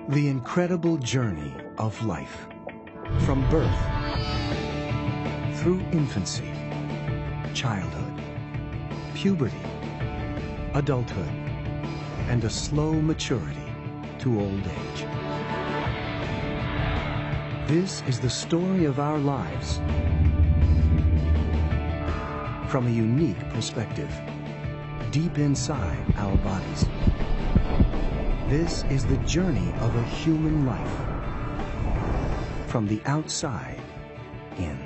The incredible journey of life, from birth, through infancy, childhood, puberty, adulthood, and a slow maturity to old age. This is the story of our lives from a unique perspective, deep inside our bodies. This is the journey of a human life, from the outside in.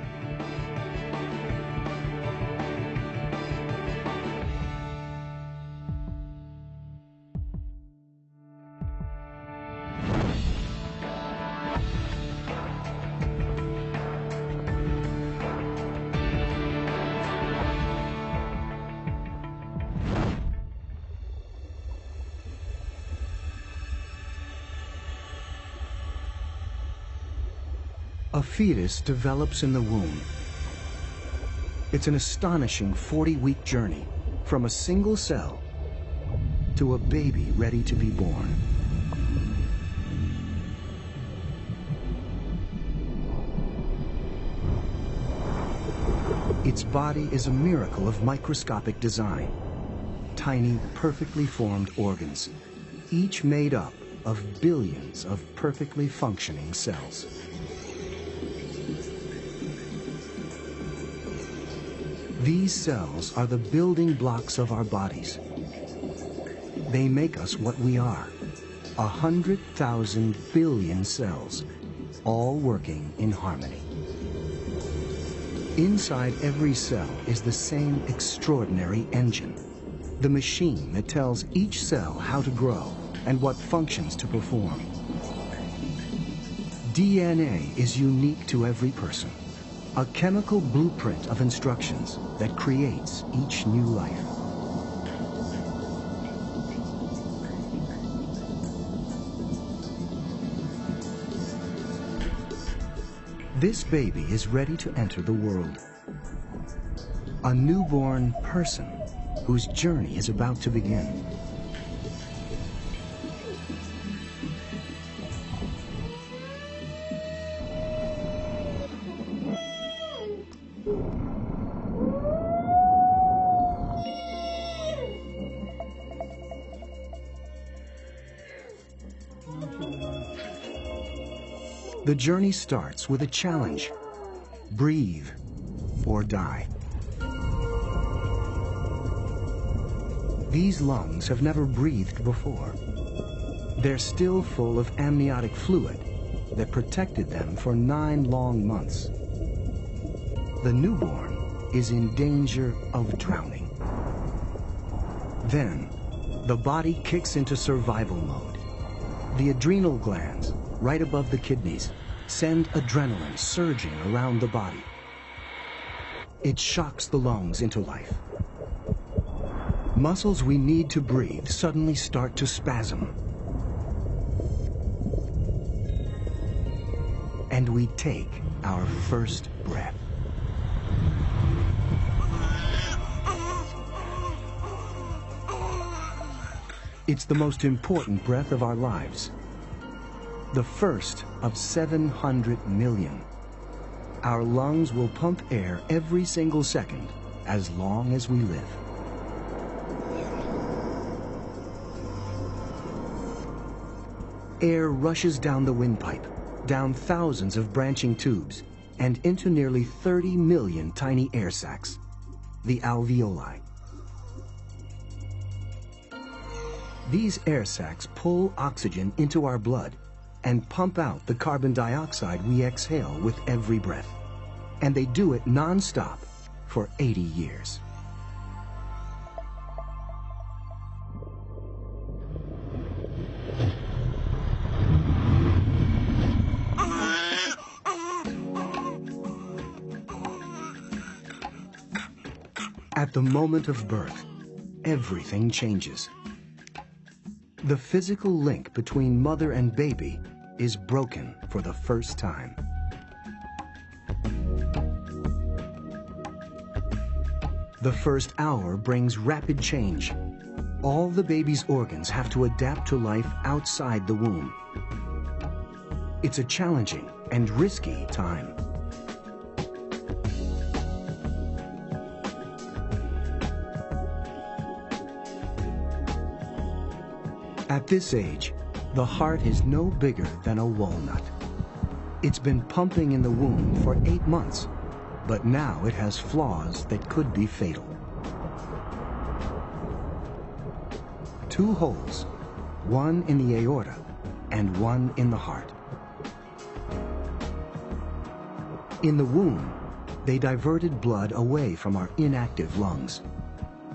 A fetus develops in the womb. It's an astonishing 40-week journey from a single cell to a baby ready to be born. Its body is a miracle of microscopic design. Tiny, perfectly formed organs, each made up of billions of perfectly functioning cells. These cells are the building blocks of our bodies. They make us what we are, 100,000 billion cells, all working in harmony. Inside every cell is the same extraordinary engine, the machine that tells each cell how to grow and what functions to perform. DNA is unique to every person. A chemical blueprint of instructions that creates each new life. This baby is ready to enter the world. A newborn person whose journey is about to begin. The journey starts with a challenge: breathe or die. These lungs have never breathed before. They're still full of amniotic fluid that protected them for 9 long months. The newborn is in danger of drowning. Then, the body kicks into survival mode. The adrenal glands, right above the kidneys, send adrenaline surging around the body. It shocks the lungs into life. Muscles we need to breathe suddenly start to spasm. And we take our first breath. It's the most important breath of our lives. The first of 700 million. Our lungs will pump air every single second as long as we live. Air rushes down the windpipe, down thousands of branching tubes, and into nearly 30 million tiny air sacs, the alveoli. These air sacs pull oxygen into our blood and pump out the carbon dioxide we exhale with every breath. And they do it non-stop for 80 years. At the moment of birth, everything changes. The physical link between mother and baby is broken for the first time. The first hour brings rapid change. All the baby's organs have to adapt to life outside the womb. It's a challenging and risky time. At this age, the heart is no bigger than a walnut. It's been pumping in the womb for 8 months, but now it has flaws that could be fatal. 2 holes, one in the aorta and one in the heart. In the womb, they diverted blood away from our inactive lungs.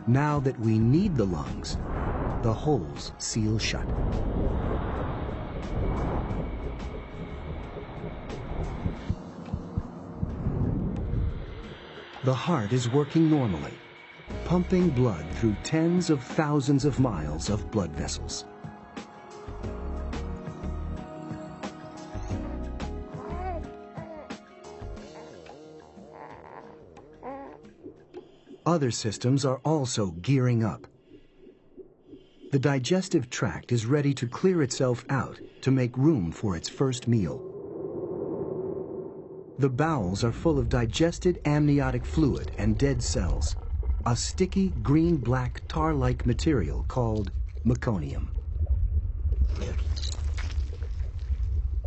Now that we need the lungs, the holes seal shut. The heart is working normally, pumping blood through tens of thousands of miles of blood vessels. Other systems are also gearing up. The digestive tract is ready to clear itself out to make room for its first meal. The bowels are full of digested amniotic fluid and dead cells, a sticky green-black tar-like material called meconium.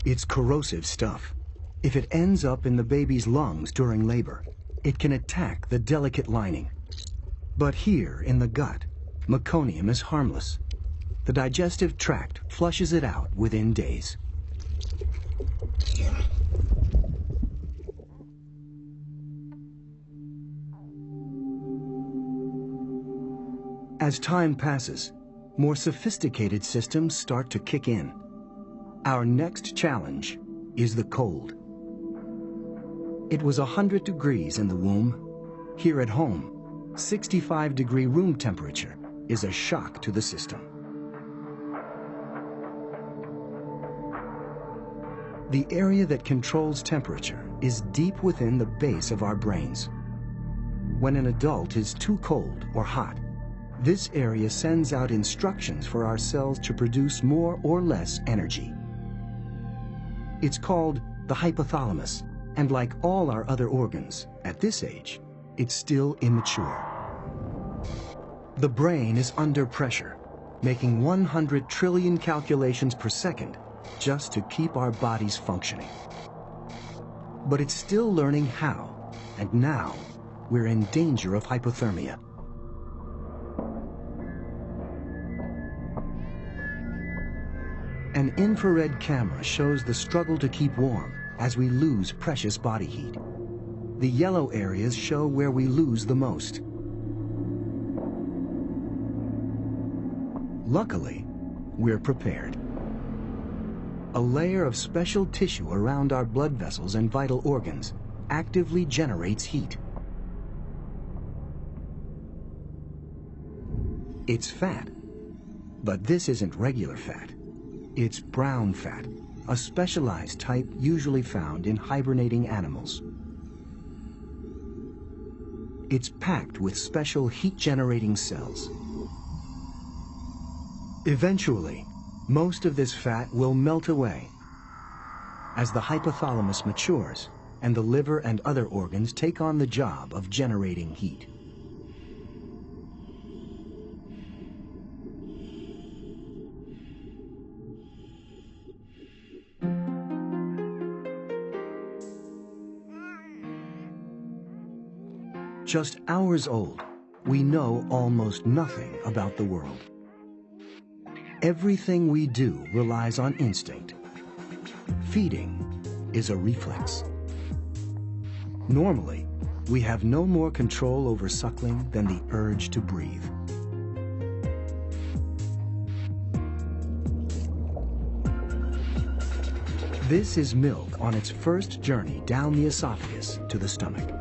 It's corrosive stuff. If it ends up in the baby's lungs during labor, it can attack the delicate lining. But here in the gut, meconium is harmless. The digestive tract flushes it out within days. As time passes, more sophisticated systems start to kick in. Our next challenge is the cold. It was 100 degrees in the womb. Here at home, 65-degree room temperature is a shock to the system. The area that controls temperature is deep within the base of our brains. When an adult is too cold or hot, this area sends out instructions for our cells to produce more or less energy. It's called the hypothalamus, and like all our other organs, at this age, it's still immature. The brain is under pressure, making 100 trillion calculations per second just to keep our bodies functioning. But it's still learning how, and now we're in danger of hypothermia. An infrared camera shows the struggle to keep warm as we lose precious body heat. The yellow areas show where we lose the most. Luckily, we're prepared. A layer of special tissue around our blood vessels and vital organs actively generates heat. It's fat, but this isn't regular fat. It's brown fat, a specialized type usually found in hibernating animals. It's packed with special heat-generating cells. Eventually, most of this fat will melt away as the hypothalamus matures and the liver and other organs take on the job of generating heat. Just hours old, we know almost nothing about the world. Everything we do relies on instinct. Feeding is a reflex. Normally, we have no more control over suckling than the urge to breathe. This is milk on its first journey down the esophagus to the stomach.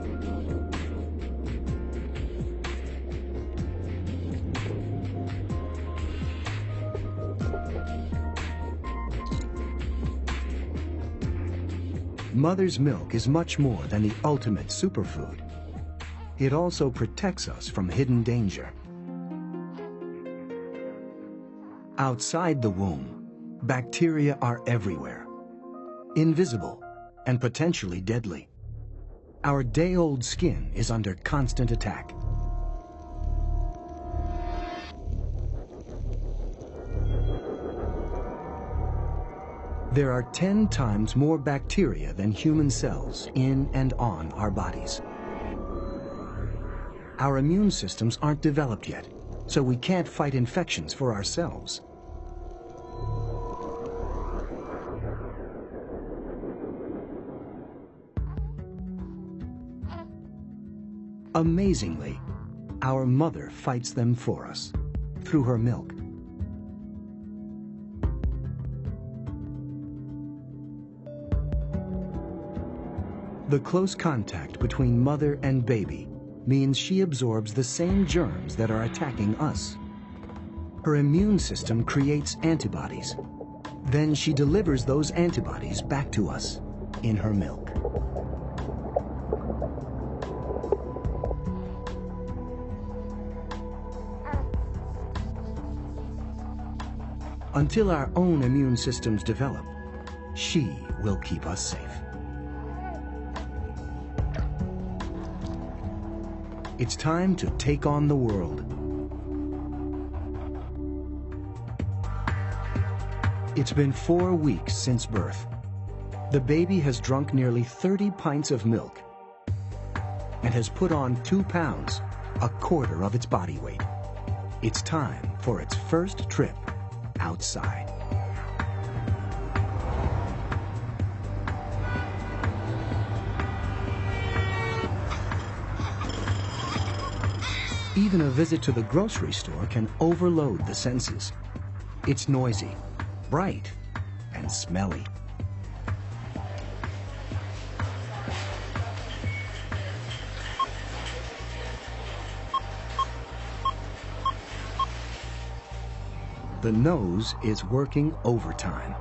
Mother's milk is much more than the ultimate superfood. It also protects us from hidden danger. Outside the womb, bacteria are everywhere. invisible, and potentially deadly. Our day-old skin is under constant attack. There are 10 times more bacteria than human cells in and on our bodies. Our immune systems aren't developed yet, so we can't fight infections for ourselves. Amazingly, our mother fights them for us through her milk. The close contact between mother and baby means she absorbs the same germs that are attacking us. Her immune system creates antibodies. Then she delivers those antibodies back to us in her milk. Until our own immune systems develop, she will keep us safe. It's time to take on the world. It's been 4 weeks since birth. The baby has drunk nearly 30 pints of milk and has put on 2 pounds, a quarter of its body weight. It's time for its first trip outside. Even a visit to the grocery store can overload the senses. It's noisy, bright, and smelly. The nose is working overtime.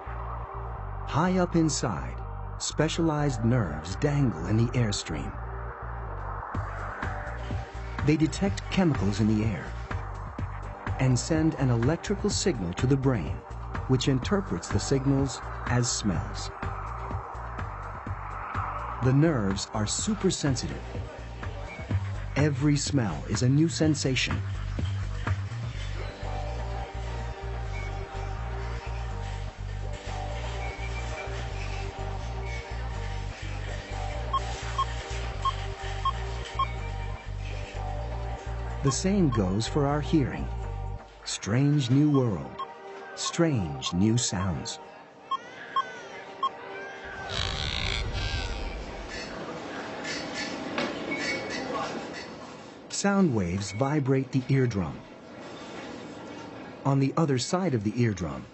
High up inside, specialized nerves dangle in the airstream. They detect chemicals in the air and send an electrical signal to the brain, which interprets the signals as smells. The nerves are super sensitive. Every smell is a new sensation. The same goes for our hearing. Strange new world, strange new sounds. Sound waves vibrate the eardrum. On the other side of the eardrum,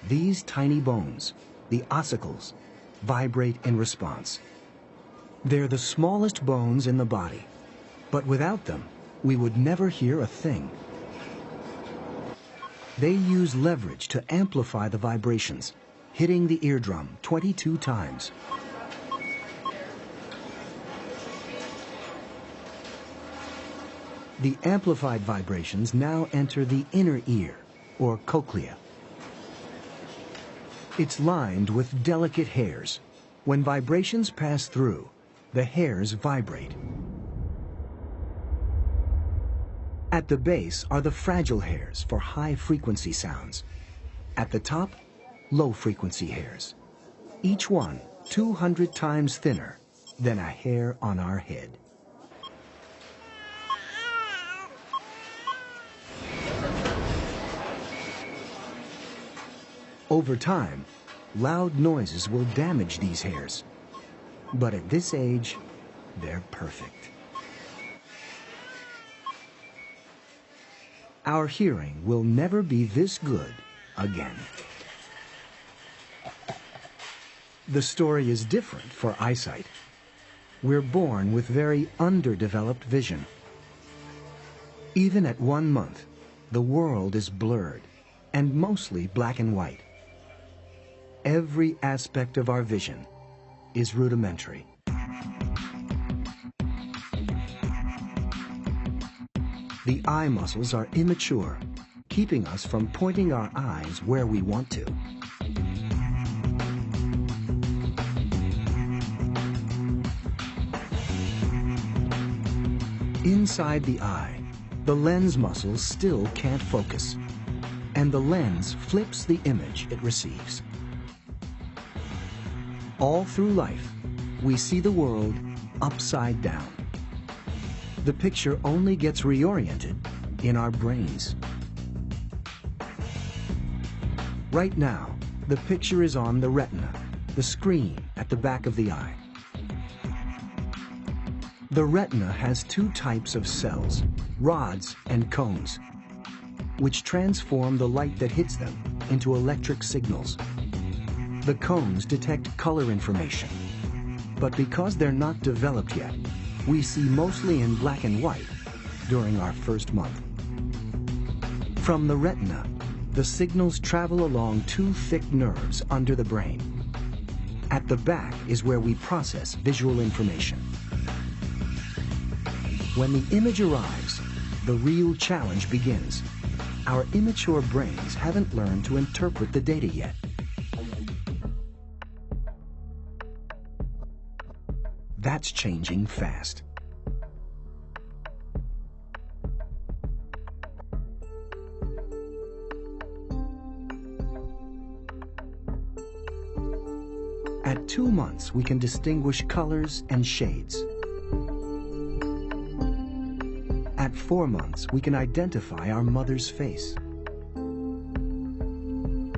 these tiny bones, the ossicles, vibrate in response. They're the smallest bones in the body, but without them, we would never hear a thing. They use leverage to amplify the vibrations, hitting the eardrum 22 times. The amplified vibrations now enter the inner ear, or cochlea. It's lined with delicate hairs. When vibrations pass through, the hairs vibrate. At the base are the fragile hairs for high-frequency sounds. At the top, low-frequency hairs. Each one 200 times thinner than a hair on our head. Over time, loud noises will damage these hairs. But at this age, they're perfect. Our hearing will never be this good again. The story is different for eyesight. We're born with very underdeveloped vision. Even at 1 month, the world is blurred and mostly black and white. Every aspect of our vision is rudimentary. The eye muscles are immature, keeping us from pointing our eyes where we want to. Inside the eye, the lens muscles still can't focus, and the lens flips the image it receives. All through life, we see the world upside down. The picture only gets reoriented in our brains. Right now, the picture is on the retina, the screen at the back of the eye. The retina has two types of cells, rods and cones, which transform the light that hits them into electric signals. The cones detect color information, but because they're not developed yet, we see mostly in black and white during our first month. From the retina, the signals travel along two thick nerves under the brain. At the back is where we process visual information. When the image arrives, the real challenge begins. Our immature brains haven't learned to interpret the data yet. That's changing fast. At 2 months, we can distinguish colors and shades. At 4 months, we can identify our mother's face.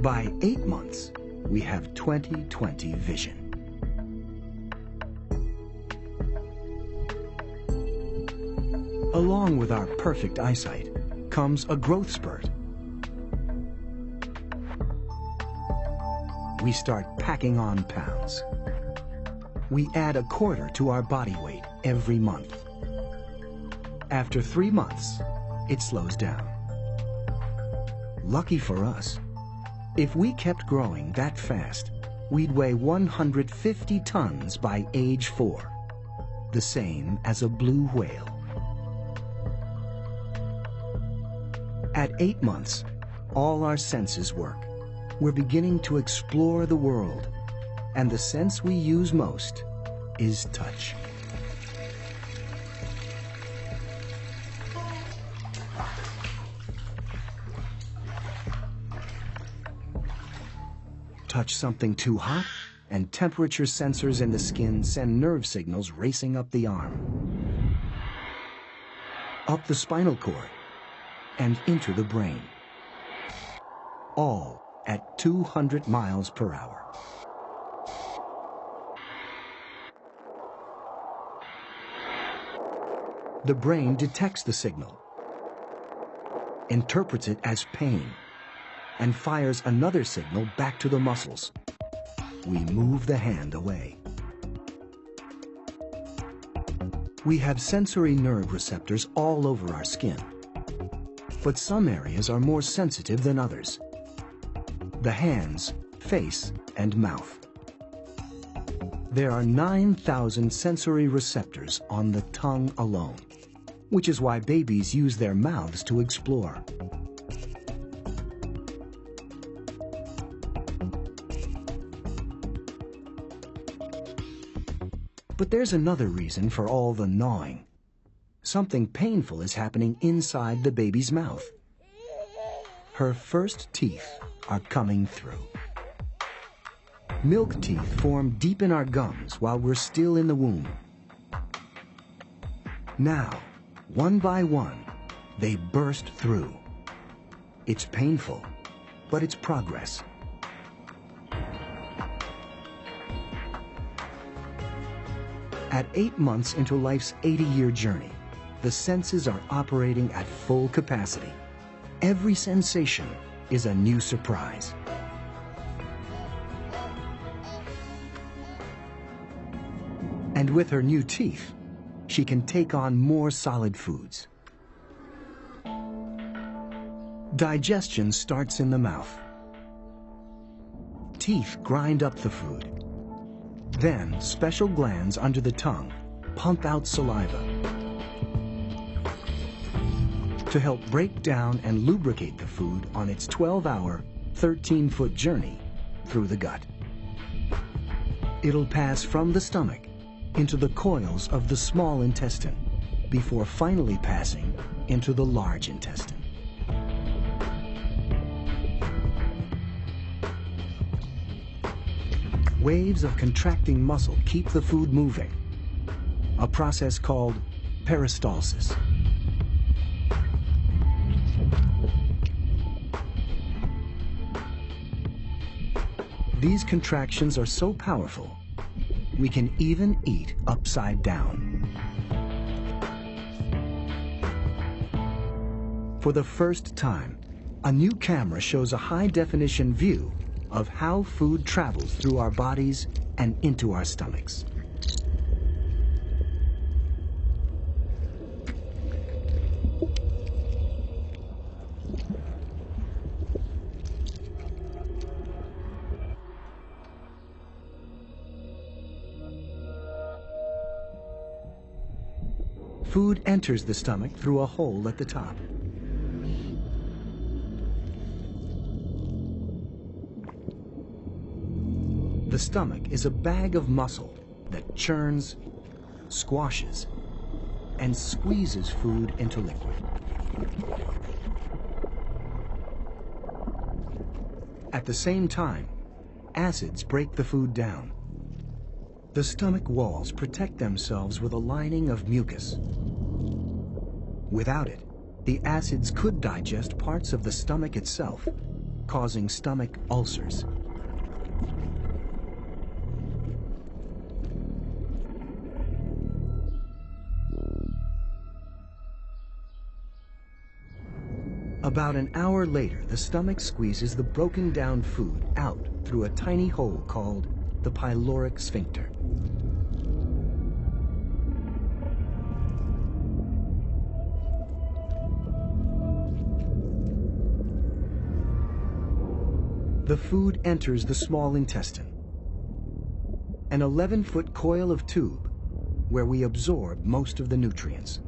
By 8 months, we have 20/20 vision. Along with our perfect eyesight comes a growth spurt. We start packing on pounds. We add 1/4 to our body weight every month. After 3 months, it slows down. Lucky for us, if we kept growing that fast, we'd weigh 150 tons by age 4, the same as a blue whale. At 8 months, all our senses work. We're beginning to explore the world, and the sense we use most is touch. Touch something too hot, and temperature sensors in the skin send nerve signals racing up the arm, up the spinal cord, and into the brain, all at 200 miles per hour. The brain detects the signal, interprets it as pain, and fires another signal back to the muscles. We move the hand away. We have sensory nerve receptors all over our skin, but some areas are more sensitive than others. The hands, face, and mouth. There are 9,000 sensory receptors on the tongue alone, which is why babies use their mouths to explore. But there's another reason for all the gnawing. Something painful is happening inside the baby's mouth. Her first teeth are coming through. Milk teeth form deep in our gums while we're still in the womb. Now, one by one, they burst through. It's painful, but it's progress. At 8 months into life's 80-year journey, the senses are operating at full capacity. Every sensation is a new surprise. And with her new teeth, she can take on more solid foods. Digestion starts in the mouth. Teeth grind up the food. Then, special glands under the tongue pump out saliva to help break down and lubricate the food on its 12-hour, 13-foot journey through the gut. It'll pass from the stomach into the coils of the small intestine, before finally passing into the large intestine. Waves of contracting muscle keep the food moving, a process called peristalsis. These contractions are so powerful, we can even eat upside down. For the first time, a new camera shows a high-definition view of how food travels through our bodies and into our stomachs. Food enters the stomach through a hole at the top. The stomach is a bag of muscle that churns, squashes, and squeezes food into liquid. At the same time, acids break the food down. The stomach walls protect themselves with a lining of mucus. Without it, the acids could digest parts of the stomach itself, causing stomach ulcers. About an hour later, the stomach squeezes the broken down food out through a tiny hole called the pyloric sphincter. The food enters the small intestine, an 11-foot coil of tube where we absorb most of the nutrients.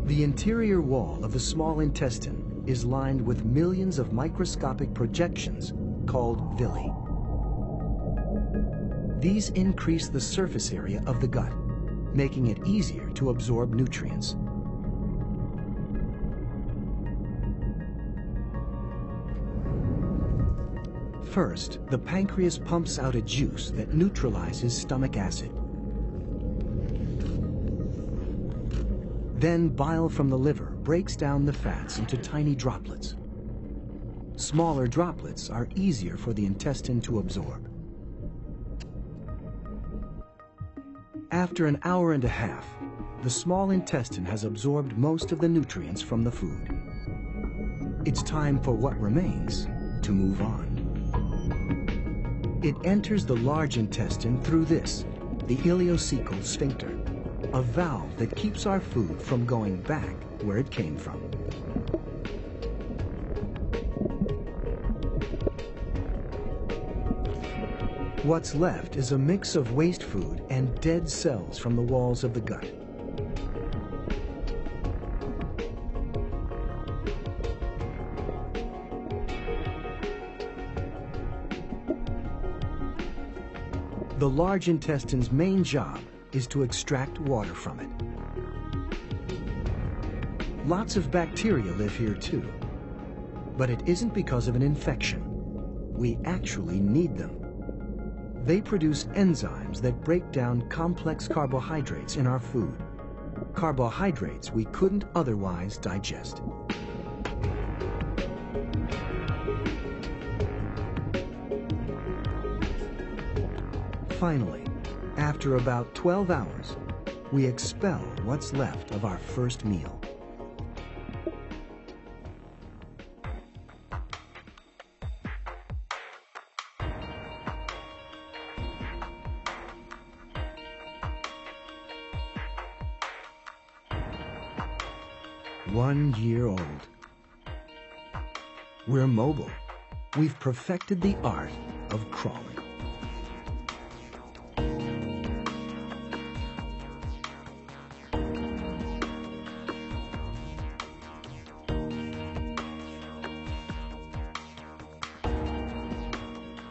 The interior wall of the small intestine is lined with millions of microscopic projections called villi. These increase the surface area of the gut, making it easier to absorb nutrients. First, the pancreas pumps out a juice that neutralizes stomach acid. Then bile from the liver breaks down the fats into tiny droplets. Smaller droplets are easier for the intestine to absorb. After an hour and a half, the small intestine has absorbed most of the nutrients from the food. It's time for what remains to move on. It enters the large intestine through this, the ileocecal sphincter, a valve that keeps our food from going back where it came from. What's left is a mix of waste food and dead cells from the walls of the gut. The large intestine's main job is to extract water from it. Lots of bacteria live here too, but it isn't because of an infection. We actually need them. They produce enzymes that break down complex carbohydrates in our food, carbohydrates we couldn't otherwise digest. Finally, after about 12 hours, we expel what's left of our first meal. One year old. We're mobile. We've perfected the art of crawling.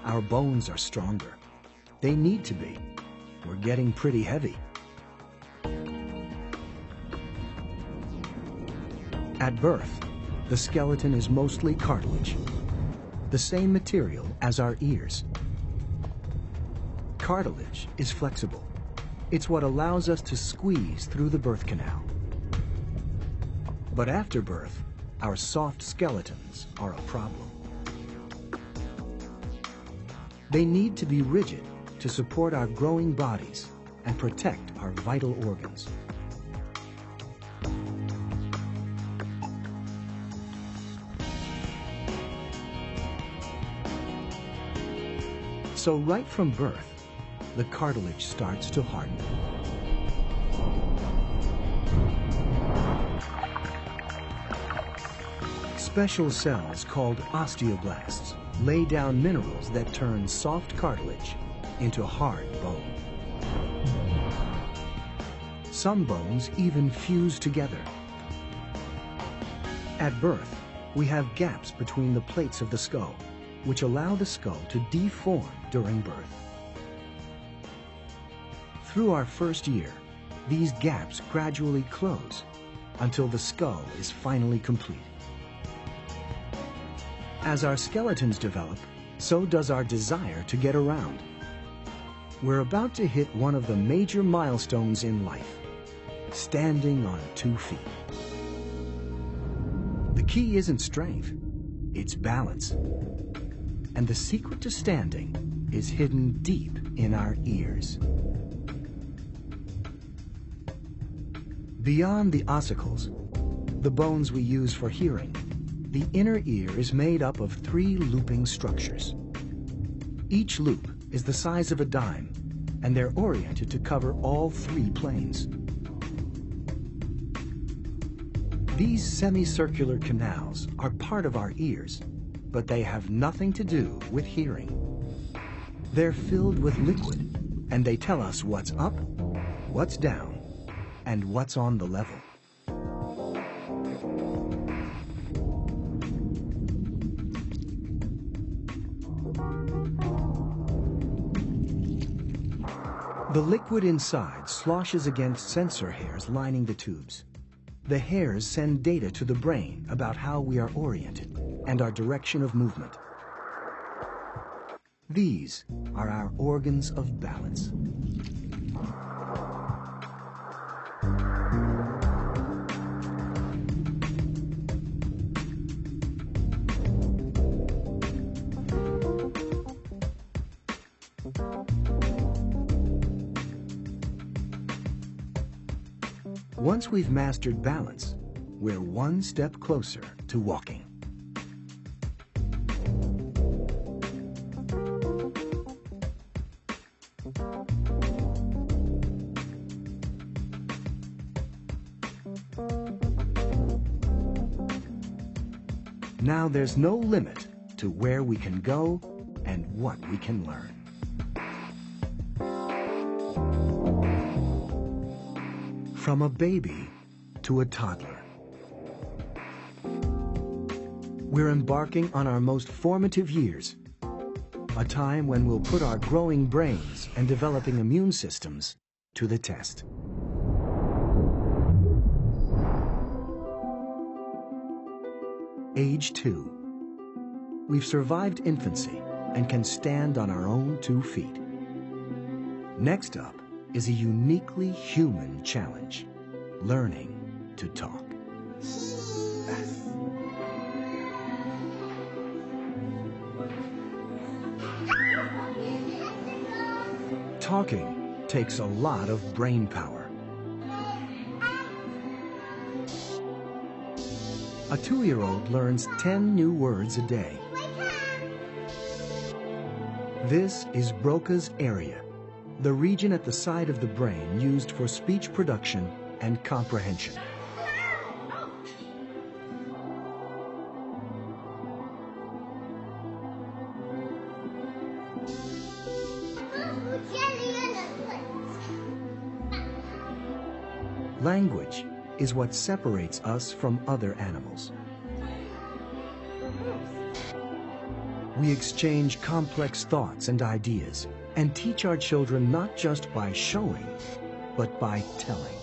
Our bones are stronger. They need to be. were getting pretty heavy. At birth, the skeleton is mostly cartilage, the same material as our ears. Cartilage is flexible. It's what allows us to squeeze through the birth canal. But after birth, our soft skeletons are a problem. They need to be rigid to support our growing bodies and protect our vital organs. So right from birth, the cartilage starts to harden. Special cells called osteoblasts lay down minerals that turn soft cartilage into hard bone. Some bones even fuse together. At birth, we have gaps between the plates of the skull, which allow the skull to deform during birth. Through our first year, these gaps gradually close until the skull is finally complete. As our skeletons develop, so does our desire to get around. We're about to hit one of the major milestones in life, standing on 2 feet. The key isn't strength, it's balance. And the secret to standing is hidden deep in our ears. Beyond the ossicles, the bones we use for hearing, the inner ear is made up of 3 looping structures. Each loop is the size of a dime, and they're oriented to cover all 3 planes. These semicircular canals are part of our ears, but they have nothing to do with hearing. They're filled with liquid, and they tell us what's up, what's down, and what's on the level. The liquid inside sloshes against sensor hairs lining the tubes. The hairs send data to the brain about how we are oriented and our direction of movement. These are our organs of balance. Once we've mastered balance, we're one step closer to walking. Now there's no limit to where we can go and what we can learn. From a baby to a toddler, we're embarking on our most formative years, a time when we'll put our growing brains and developing immune systems to the test. Age 2. We've survived infancy and can stand on our own 2 feet. Next up is a uniquely human challenge, learning to talk. Talking takes a lot of brain power. A 2-year-old learns 10 new words a day. This is Broca's area, the region at the side of the brain used for speech production and comprehension. Language is what separates us from other animals. We exchange complex thoughts and ideas, and teach our children not just by showing, but by telling.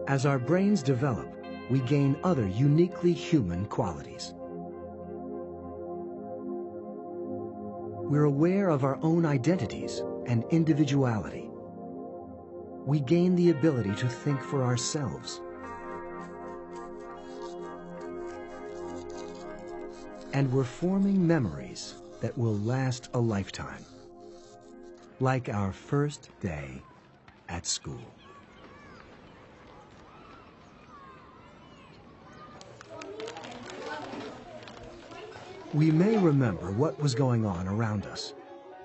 As our brains develop, we gain other uniquely human qualities. We're aware of our own identities and individuality. We gain the ability to think for ourselves. And we're forming memories that will last a lifetime, like our first day at school. We may remember what was going on around us,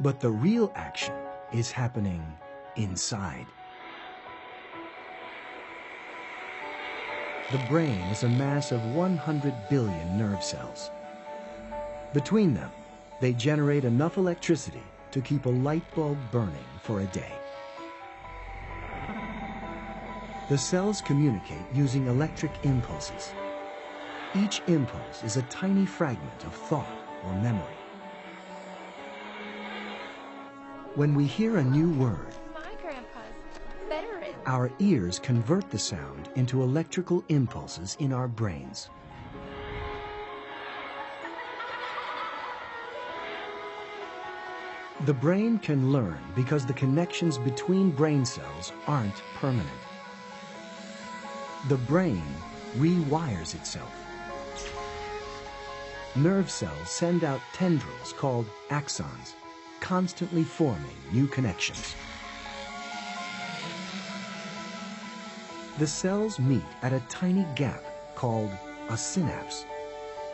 but the real action is happening inside. The brain is a mass of 100 billion nerve cells. Between them, they generate enough electricity to keep a light bulb burning for a day. The cells communicate using electric impulses. Each impulse is a tiny fragment of thought or memory. When we hear a new word, My grandpa's veteran. our ears convert the sound into electrical impulses in our brains. The brain can learn because the connections between brain cells aren't permanent. The brain rewires itself. Nerve cells send out tendrils called axons, constantly forming new connections. The cells meet at a tiny gap called a synapse.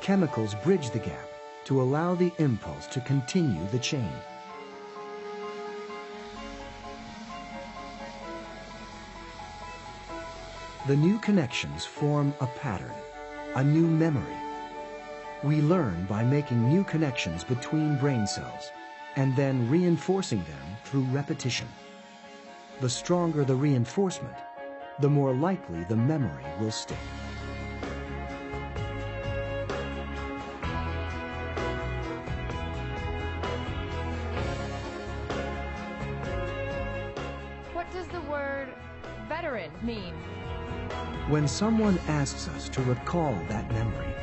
Chemicals bridge the gap to allow the impulse to continue the chain. The new connections form a pattern, a new memory. We learn by making new connections between brain cells and then reinforcing them through repetition. The stronger the reinforcement, the more likely the memory will stick. What does the word veteran mean? When someone asks us to recall that memory,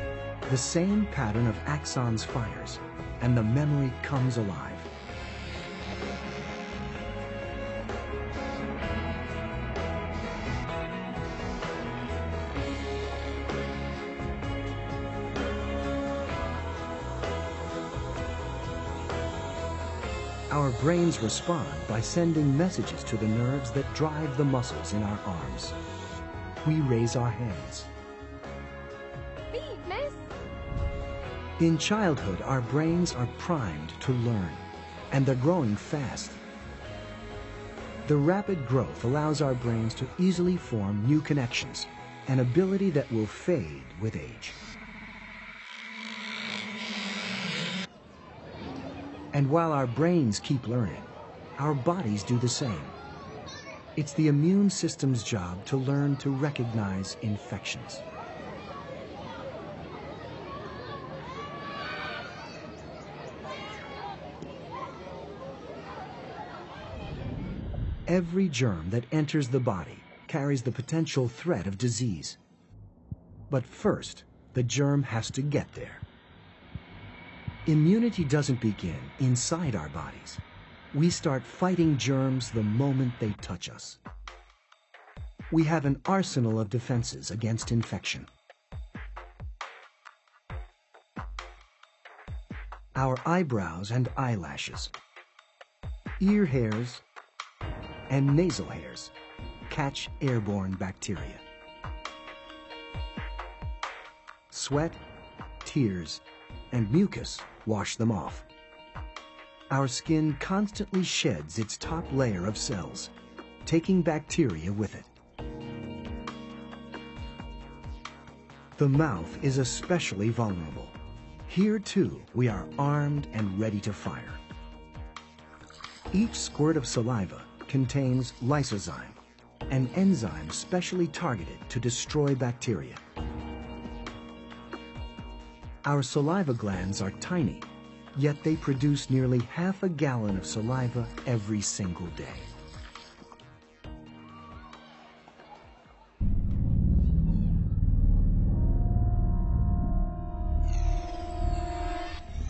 the same pattern of axons fires, and the memory comes alive. Our brains respond by sending messages to the nerves that drive the muscles in our arms. We raise our hands. Beat, miss. In childhood, our brains are primed to learn, and they're growing fast. The rapid growth allows our brains to easily form new connections, an ability that will fade with age. And while our brains keep learning, our bodies do the same. It's the immune system's job to learn to recognize infections. Every germ that enters the body carries the potential threat of disease. But first, the germ has to get there. Immunity doesn't begin inside our bodies. We start fighting germs the moment they touch us. We have an arsenal of defenses against infection. Our eyebrows and eyelashes, ear hairs, and nasal hairs catch airborne bacteria. Sweat, tears, and mucus wash them off. Our skin constantly sheds its top layer of cells, taking bacteria with it. The mouth is especially vulnerable. Here, too, we are armed and ready to fire. Each squirt of saliva contains lysozyme, an enzyme specially targeted to destroy bacteria. Our saliva glands are tiny, yet they produce nearly half a gallon of saliva every single day.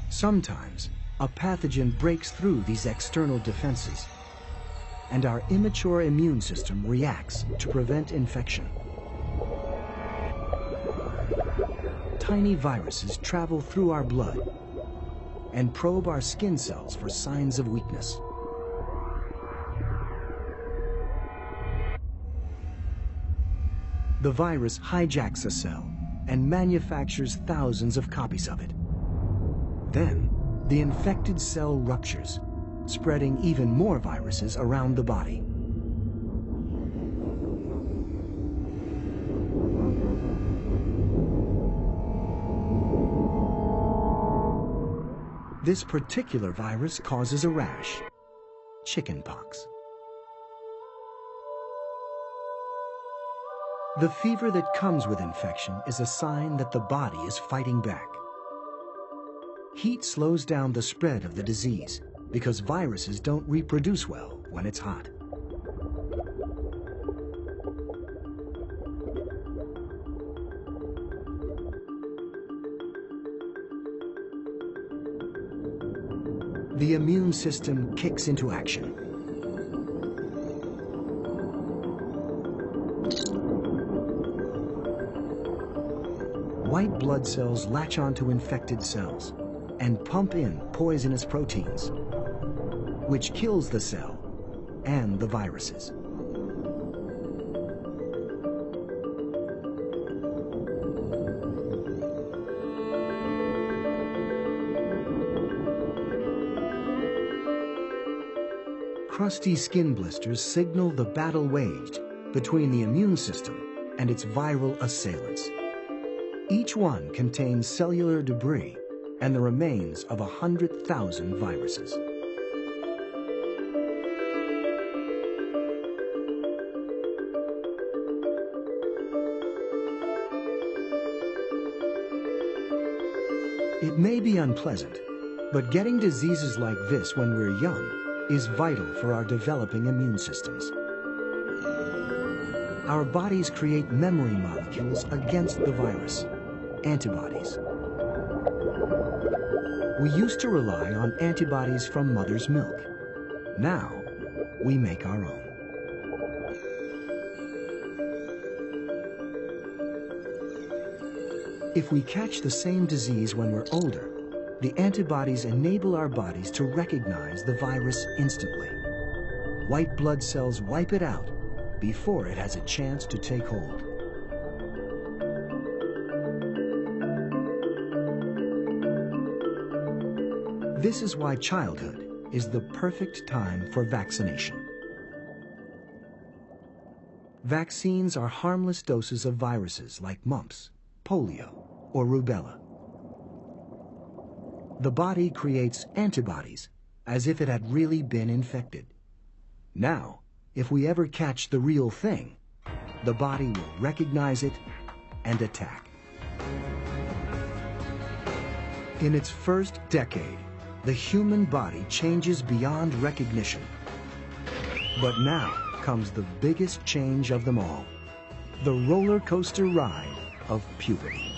Sometimes, a pathogen breaks through these external defenses, and our immature immune system reacts to prevent infection. Tiny viruses travel through our blood and probe our skin cells for signs of weakness. The virus hijacks a cell and manufactures thousands of copies of it. Then, the infected cell ruptures, spreading even more viruses around the body. This particular virus causes a rash, chickenpox. The fever that comes with infection is a sign that the body is fighting back. Heat slows down the spread of the disease because viruses don't reproduce well when it's hot. The immune system kicks into action. White blood cells latch onto infected cells and pump in poisonous proteins, which kills the cell and the viruses. Crusty skin blisters signal the battle waged between the immune system and its viral assailants. Each one contains cellular debris and the remains of 100,000 viruses. It may be unpleasant, but getting diseases like this when we're young is vital for our developing immune systems. Our bodies create memory molecules against the virus, antibodies. We used to rely on antibodies from mother's milk. Now, we make our own. If we catch the same disease when we're older, the antibodies enable our bodies to recognize the virus instantly. White blood cells wipe it out before it has a chance to take hold. This is why childhood is the perfect time for vaccination. Vaccines are harmless doses of viruses like mumps, polio, or rubella. The body creates antibodies as if it had really been infected. Now, if we ever catch the real thing, the body will recognize it and attack. In its first decade, the human body changes beyond recognition. But now comes the biggest change of them all, the roller coaster ride of puberty.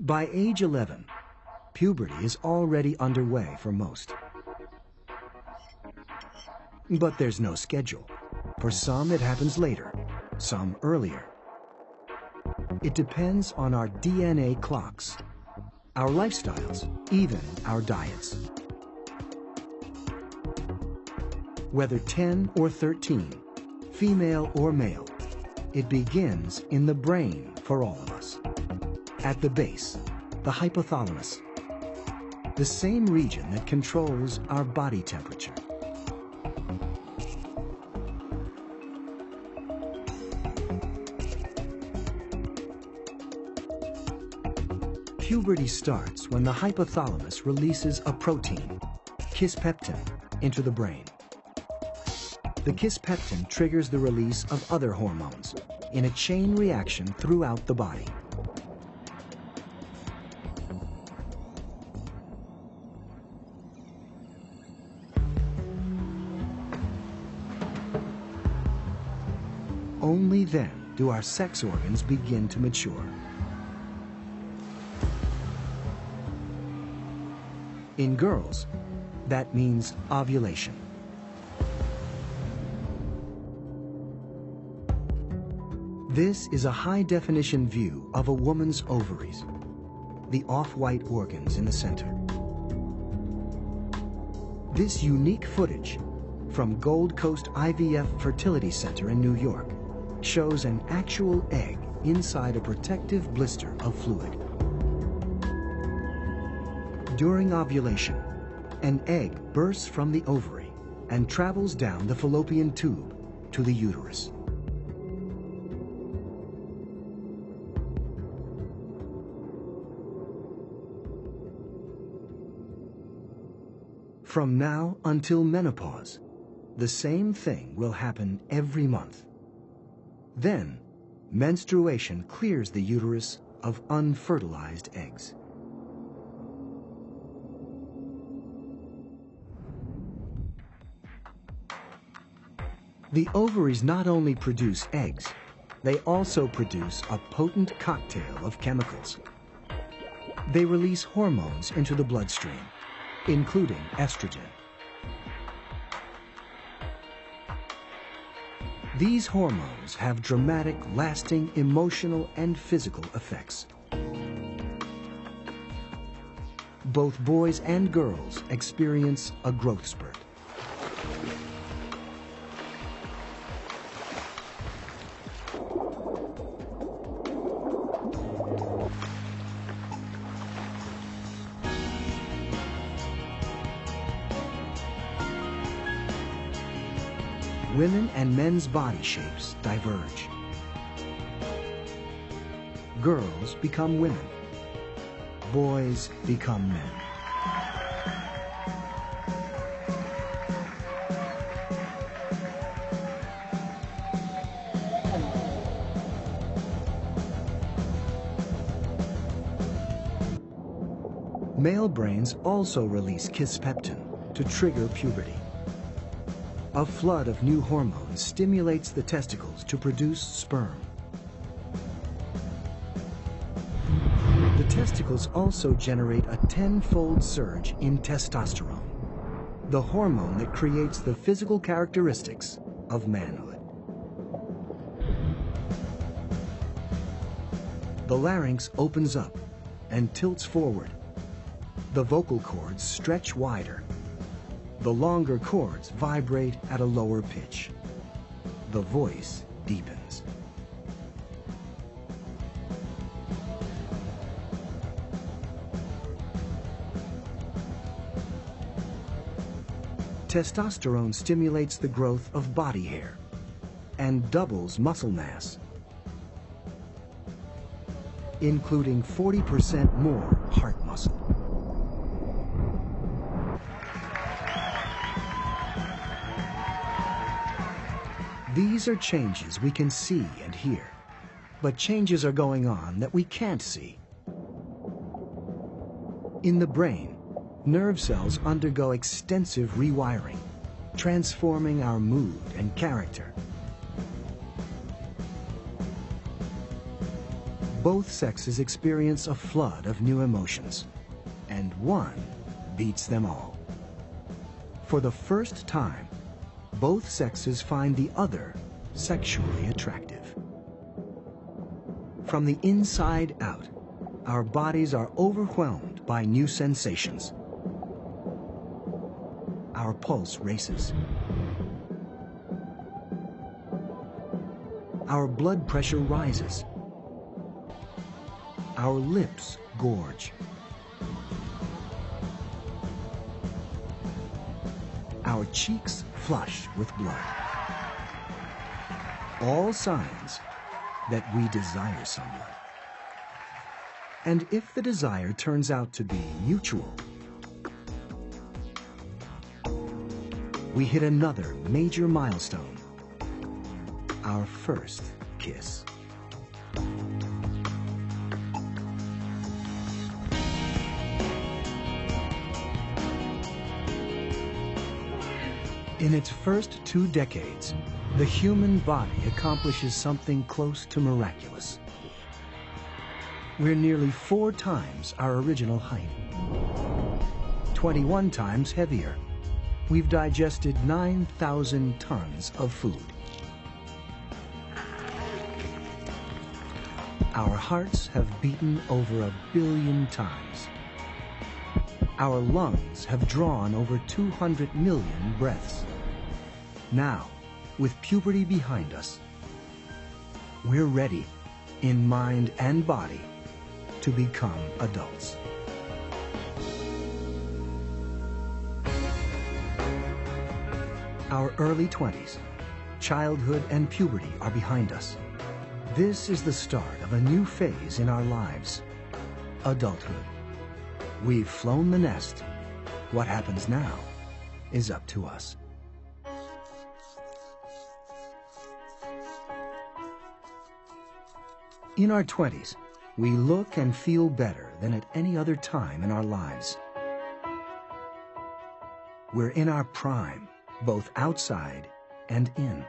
By age 11, puberty is already underway for most. But there's no schedule. For some, it happens later, some earlier. It depends on our DNA clocks, our lifestyles, even our diets. Whether 10 or 13, female or male, it begins in the brain for all of us. At the base, the hypothalamus, the same region that controls our body temperature. Puberty starts when the hypothalamus releases a protein, kisspeptin, into the brain. The kisspeptin triggers the release of other hormones in a chain reaction throughout the body. Only then do our sex organs begin to mature. In girls, that means ovulation. This is a high-definition view of a woman's ovaries, the off-white organs in the center. This unique footage from Gold Coast IVF Fertility Center in New York shows an actual egg inside a protective blister of fluid. During ovulation, an egg bursts from the ovary and travels down the fallopian tube to the uterus. From now until menopause, the same thing will happen every month. Then, menstruation clears the uterus of unfertilized eggs. The ovaries not only produce eggs, they also produce a potent cocktail of chemicals. They release hormones into the bloodstream, including estrogen. These hormones have dramatic, lasting emotional and physical effects. Both boys and girls experience a growth spurt. Women and men's body shapes diverge. Girls become women. Boys become men. Male brains also release kisspeptin to trigger puberty. A flood of new hormones stimulates the testicles to produce sperm. The testicles also generate a 10-fold surge in testosterone, the hormone that creates the physical characteristics of manhood. The larynx opens up and tilts forward. The vocal cords stretch wider. The longer chords vibrate at a lower pitch. The voice deepens. Testosterone stimulates the growth of body hair and doubles muscle mass, including 40% more heart muscle. These are changes we can see and hear, but changes are going on that we can't see. In the brain, nerve cells undergo extensive rewiring, transforming our mood and character. Both sexes experience a flood of new emotions, and one beats them all. For the first time, both sexes find the other sexually attractive. From the inside out, our bodies are overwhelmed by new sensations. Our pulse races. Our blood pressure rises. Our lips gorge. Our cheeks flush with blood. All signs that we desire someone. And if the desire turns out to be mutual, we hit another major milestone. Our first kiss. In its first 2 decades, the human body accomplishes something close to miraculous. We're nearly 4 times our original height, 21 times heavier. We've digested 9,000 tons of food. Our hearts have beaten over 1 billion times. Our lungs have drawn over 200 million breaths. Now, with puberty behind us, we're ready, in mind and body, to become adults. Our early 20s, childhood and puberty are behind us. This is the start of a new phase in our lives, adulthood. We've flown the nest. What happens now is up to us. In our 20s, we look and feel better than at any other time in our lives. We're in our prime, both outside and in.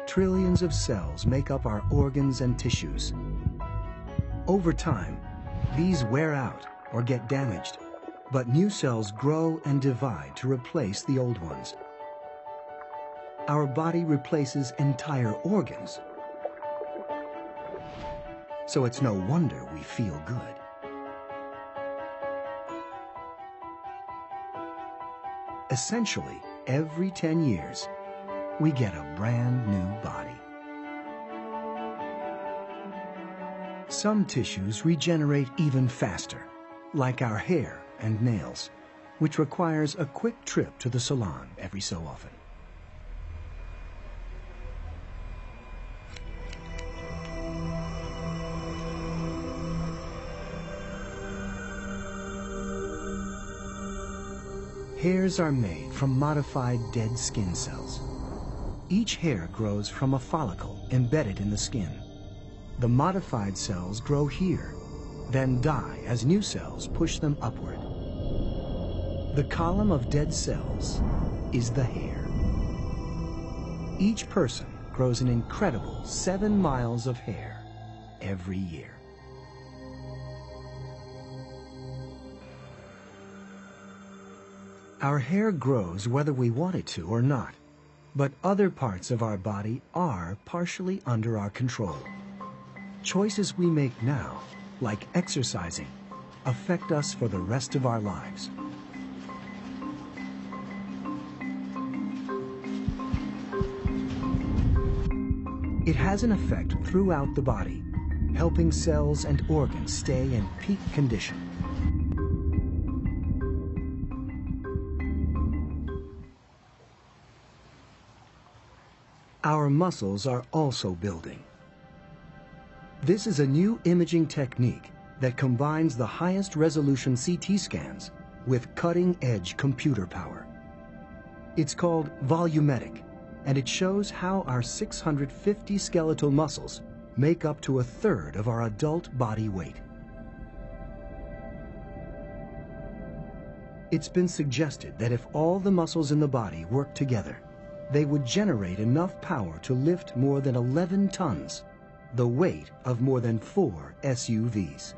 Trillions of cells make up our organs and tissues. Over time, these wear out or get damaged, but new cells grow and divide to replace the old ones. Our body replaces entire organs, so it's no wonder we feel good. Essentially, every 10 years, we get a brand new body. Some tissues regenerate even faster, like our hair and nails, which requires a quick trip to the salon every so often. Hairs are made from modified dead skin cells. Each hair grows from a follicle embedded in the skin. The modified cells grow here, then die as new cells push them upward. The column of dead cells is the hair. Each person grows an incredible 7 miles of hair every year. Our hair grows whether we want it to or not, but other parts of our body are partially under our control. Choices we make now, like exercising, affect us for the rest of our lives. It has an effect throughout the body, helping cells and organs stay in peak condition. Our muscles are also building. This is a new imaging technique that combines the highest resolution CT scans with cutting-edge computer power. It's called volumetric, and it shows how our 650 skeletal muscles make up to 1/3 of our adult body weight. It's been suggested that if all the muscles in the body work together, they would generate enough power to lift more than 11 tons, the weight of more than 4 SUVs.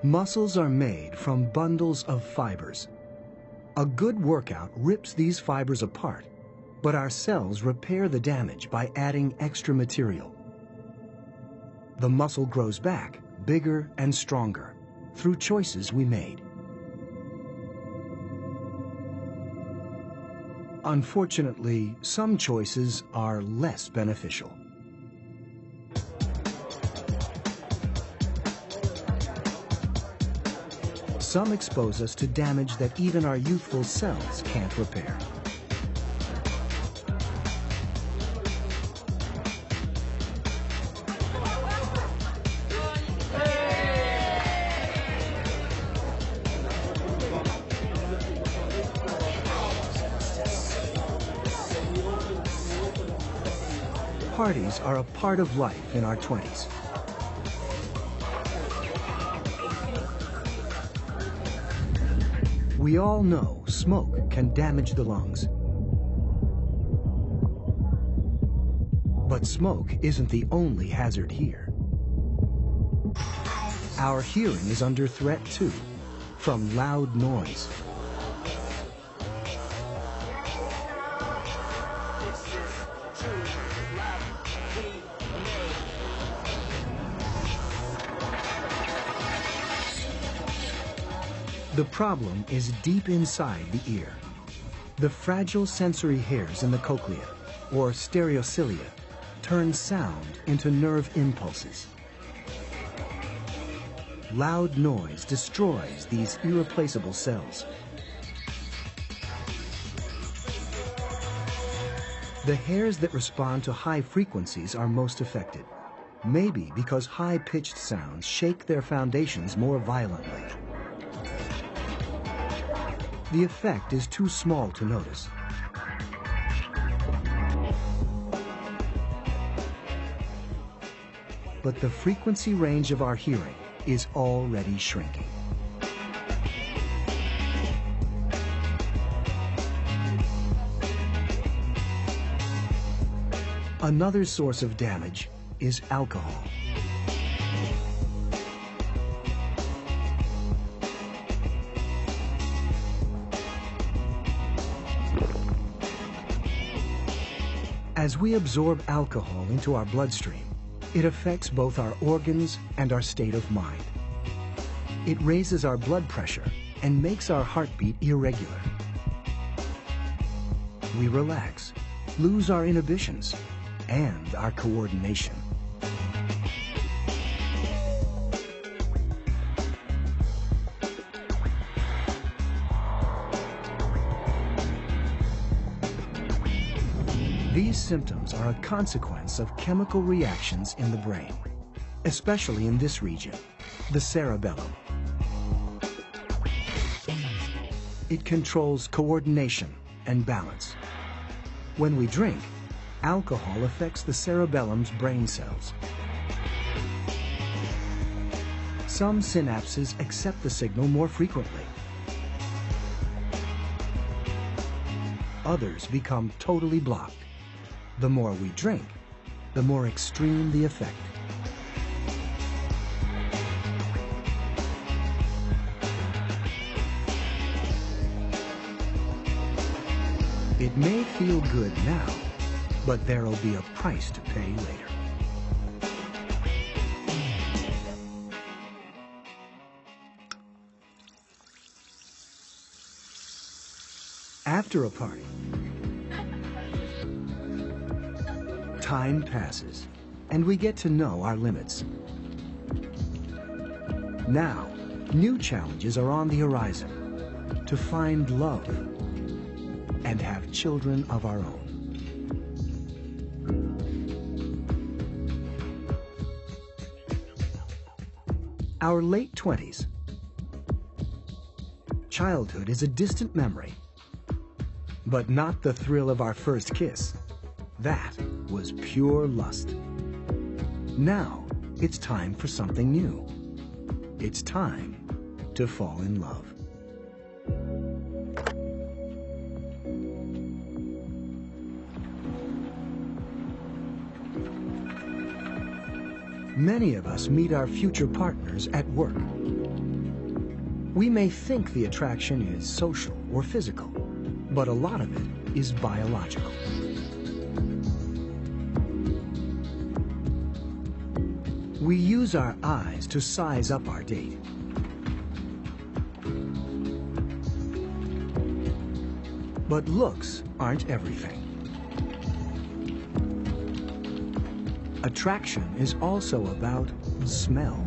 Muscles are made from bundles of fibers. A good workout rips these fibers apart, but our cells repair the damage by adding extra material. The muscle grows back, bigger and stronger, through choices we made. Unfortunately, some choices are less beneficial. Some expose us to damage that even our youthful cells can't repair. parties are a part of life in our 20s. We all know smoke can damage the lungs. But smoke isn't the only hazard here. Our hearing is under threat too, from loud noise. The problem is deep inside the ear. The fragile sensory hairs in the cochlea, or stereocilia, turn sound into nerve impulses. Loud noise destroys these irreplaceable cells. The hairs that respond to high frequencies are most affected, maybe because high-pitched sounds shake their foundations more violently. The effect is too small to notice. But the frequency range of our hearing is already shrinking. Another source of damage is alcohol. As we absorb alcohol into our bloodstream, it affects both our organs and our state of mind. It raises our blood pressure and makes our heartbeat irregular. We relax, lose our inhibitions, and our coordination. These symptoms are a consequence of chemical reactions in the brain, especially in this region, the cerebellum. It controls coordination and balance. When we drink, alcohol affects the cerebellum's brain cells. Some synapses accept the signal more frequently. Others become totally blocked. The more we drink, the more extreme the effect. It may feel good now, but there'll be a price to pay later. After a party, time passes, and we get to know our limits. Now, new challenges are on the horizon to find love and have children of our own. Our late 20s. Childhood is a distant memory, but not the thrill of our first kiss. That was pure lust. Now, it's time for something new. It's time to fall in love. Many of us meet our future partners at work. We may think the attraction is social or physical, but a lot of it is biological. We use our eyes to size up our date. But looks aren't everything. Attraction is also about smell.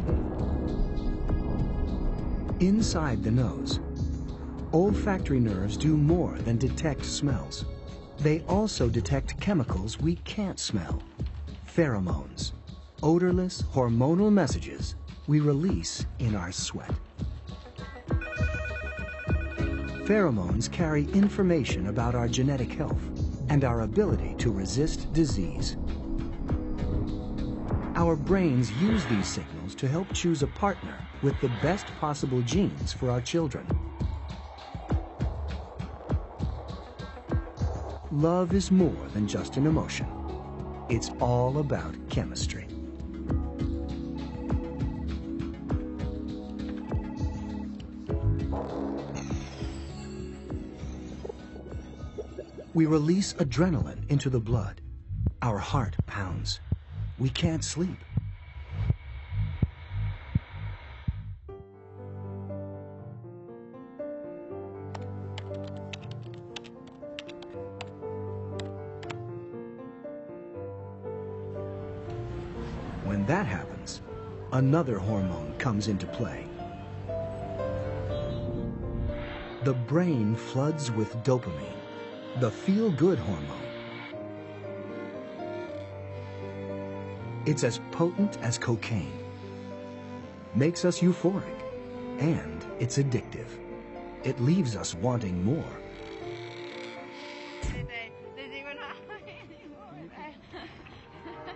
Inside the nose, olfactory nerves do more than detect smells. They also detect chemicals we can't smell. Pheromones, odorless hormonal messages we release in our sweat. Pheromones carry information about our genetic health and our ability to resist disease. Our brains use these signals to help choose a partner with the best possible genes for our children. Love is more than just an emotion. It's all about chemistry. We release adrenaline into the blood. Our heart pounds. We can't sleep. When that happens, another hormone comes into play. The brain floods with dopamine, the feel-good hormone. It's as potent as cocaine, makes us euphoric, and it's addictive. It leaves us wanting more.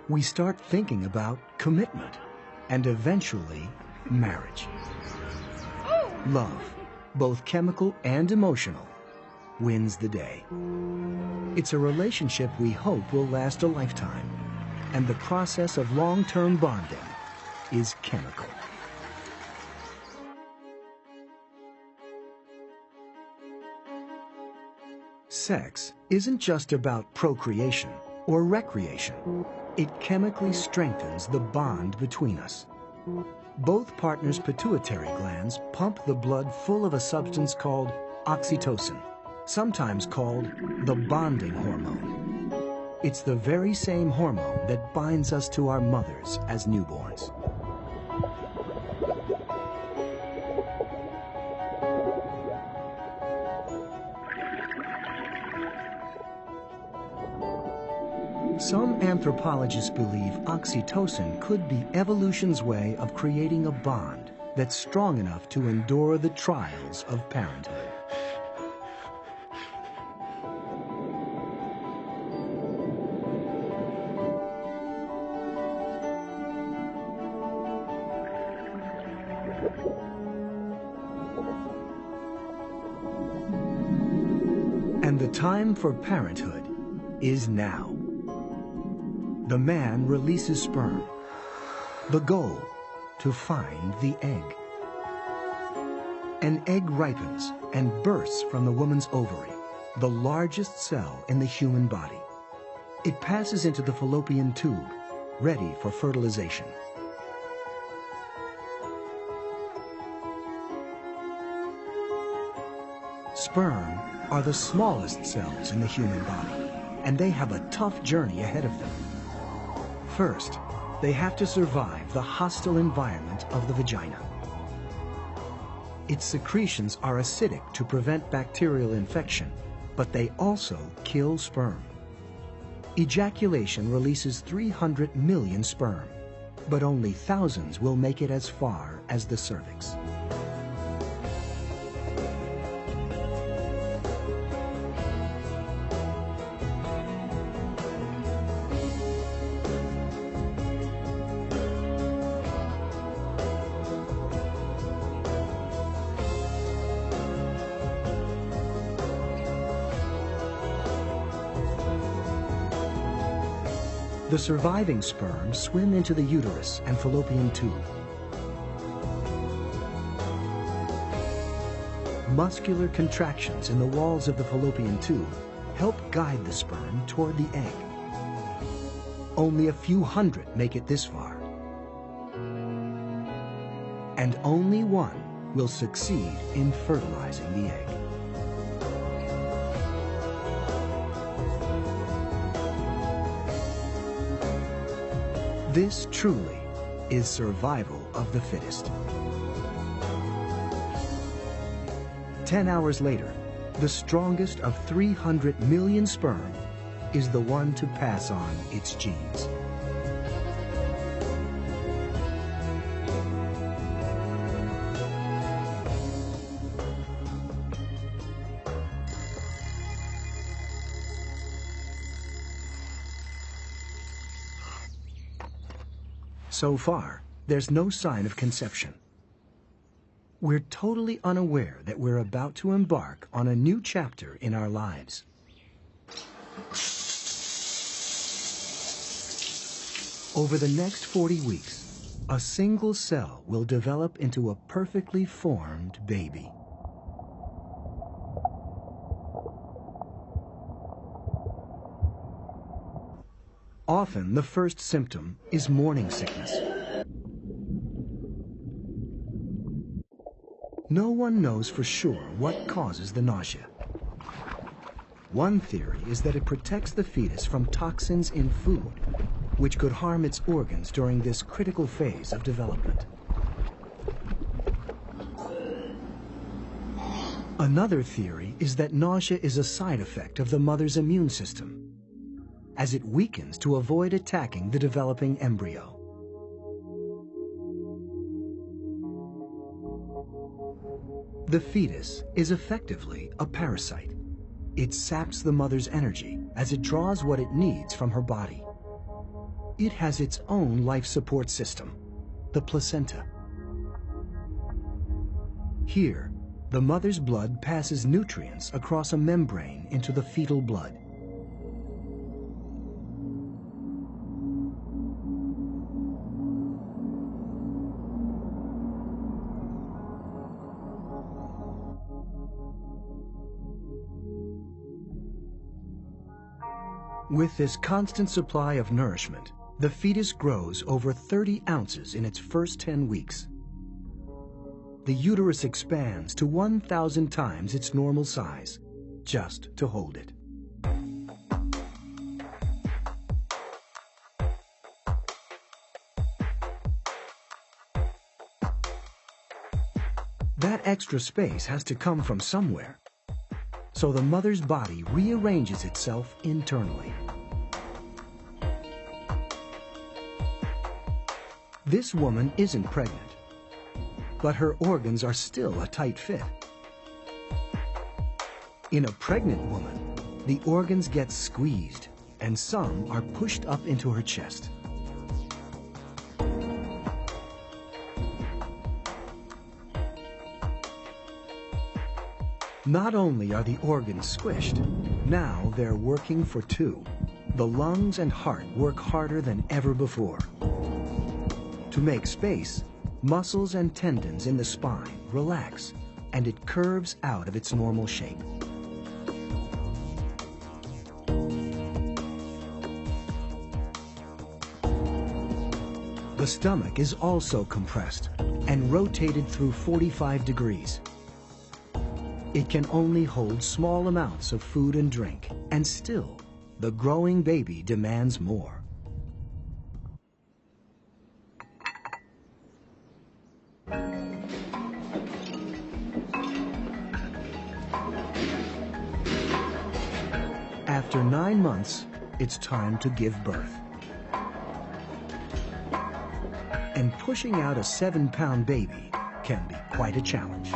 We start thinking about commitment and eventually marriage. Love, both chemical and emotional, wins the day. It's a relationship we hope will last a lifetime, and the process of long-term bonding is chemical. Sex isn't just about procreation or recreation. It chemically strengthens the bond between us. Both partners' pituitary glands pump the blood full of a substance called oxytocin, sometimes called the bonding hormone. It's the very same hormone that binds us to our mothers as newborns. Some anthropologists believe oxytocin could be evolution's way of creating a bond that's strong enough to endure the trials of parenthood. And the time for parenthood is now. The man releases sperm. The goal, to find the egg. An egg ripens and bursts from the woman's ovary, the largest cell in the human body. It passes into the fallopian tube, ready for fertilization. Sperm are the smallest cells in the human body, and they have a tough journey ahead of them. First, they have to survive the hostile environment of the vagina. Its secretions are acidic to prevent bacterial infection, but they also kill sperm. Ejaculation releases 300 million sperm, but only thousands will make it as far as the cervix. The surviving sperm swim into the uterus and fallopian tube. Muscular contractions in the walls of the fallopian tube help guide the sperm toward the egg. Only a few hundred make it this far. And only one will succeed in fertilizing the egg. This truly is survival of the fittest. 10 hours later, the strongest of 300 million sperm is the one to pass on its genes. So far, there's no sign of conception. We're totally unaware that we're about to embark on a new chapter in our lives. Over the next 40 weeks, a single cell will develop into a perfectly formed baby. Often, the first symptom is morning sickness. No one knows for sure what causes the nausea. One theory is that it protects the fetus from toxins in food, which could harm its organs during this critical phase of development. Another theory is that nausea is a side effect of the mother's immune system, as it weakens to avoid attacking the developing embryo. The fetus is effectively a parasite. It saps the mother's energy as it draws what it needs from her body. It has its own life support system, the placenta. Here, the mother's blood passes nutrients across a membrane into the fetal blood. With this constant supply of nourishment, the fetus grows over 30 ounces in its first 10 weeks. The uterus expands to 1,000 times its normal size, just to hold it. That extra space has to come from somewhere, so the mother's body rearranges itself internally. This woman isn't pregnant, but her organs are still a tight fit. In a pregnant woman, the organs get squeezed, and some are pushed up into her chest. Not only are the organs squished, now they're working for two. The lungs and heart work harder than ever before. To make space, muscles and tendons in the spine relax, and it curves out of its normal shape. The stomach is also compressed and rotated through 45 degrees. It can only hold small amounts of food and drink, and still, the growing baby demands more. After 9 months, it's time to give birth. And pushing out a 7-pound baby can be quite a challenge.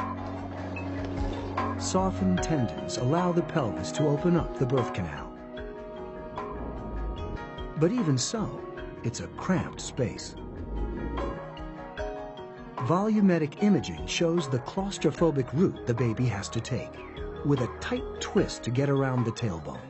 Softened tendons allow the pelvis to open up the birth canal. But even so, it's a cramped space. Volumetric imaging shows the claustrophobic route the baby has to take, with a tight twist to get around the tailbone.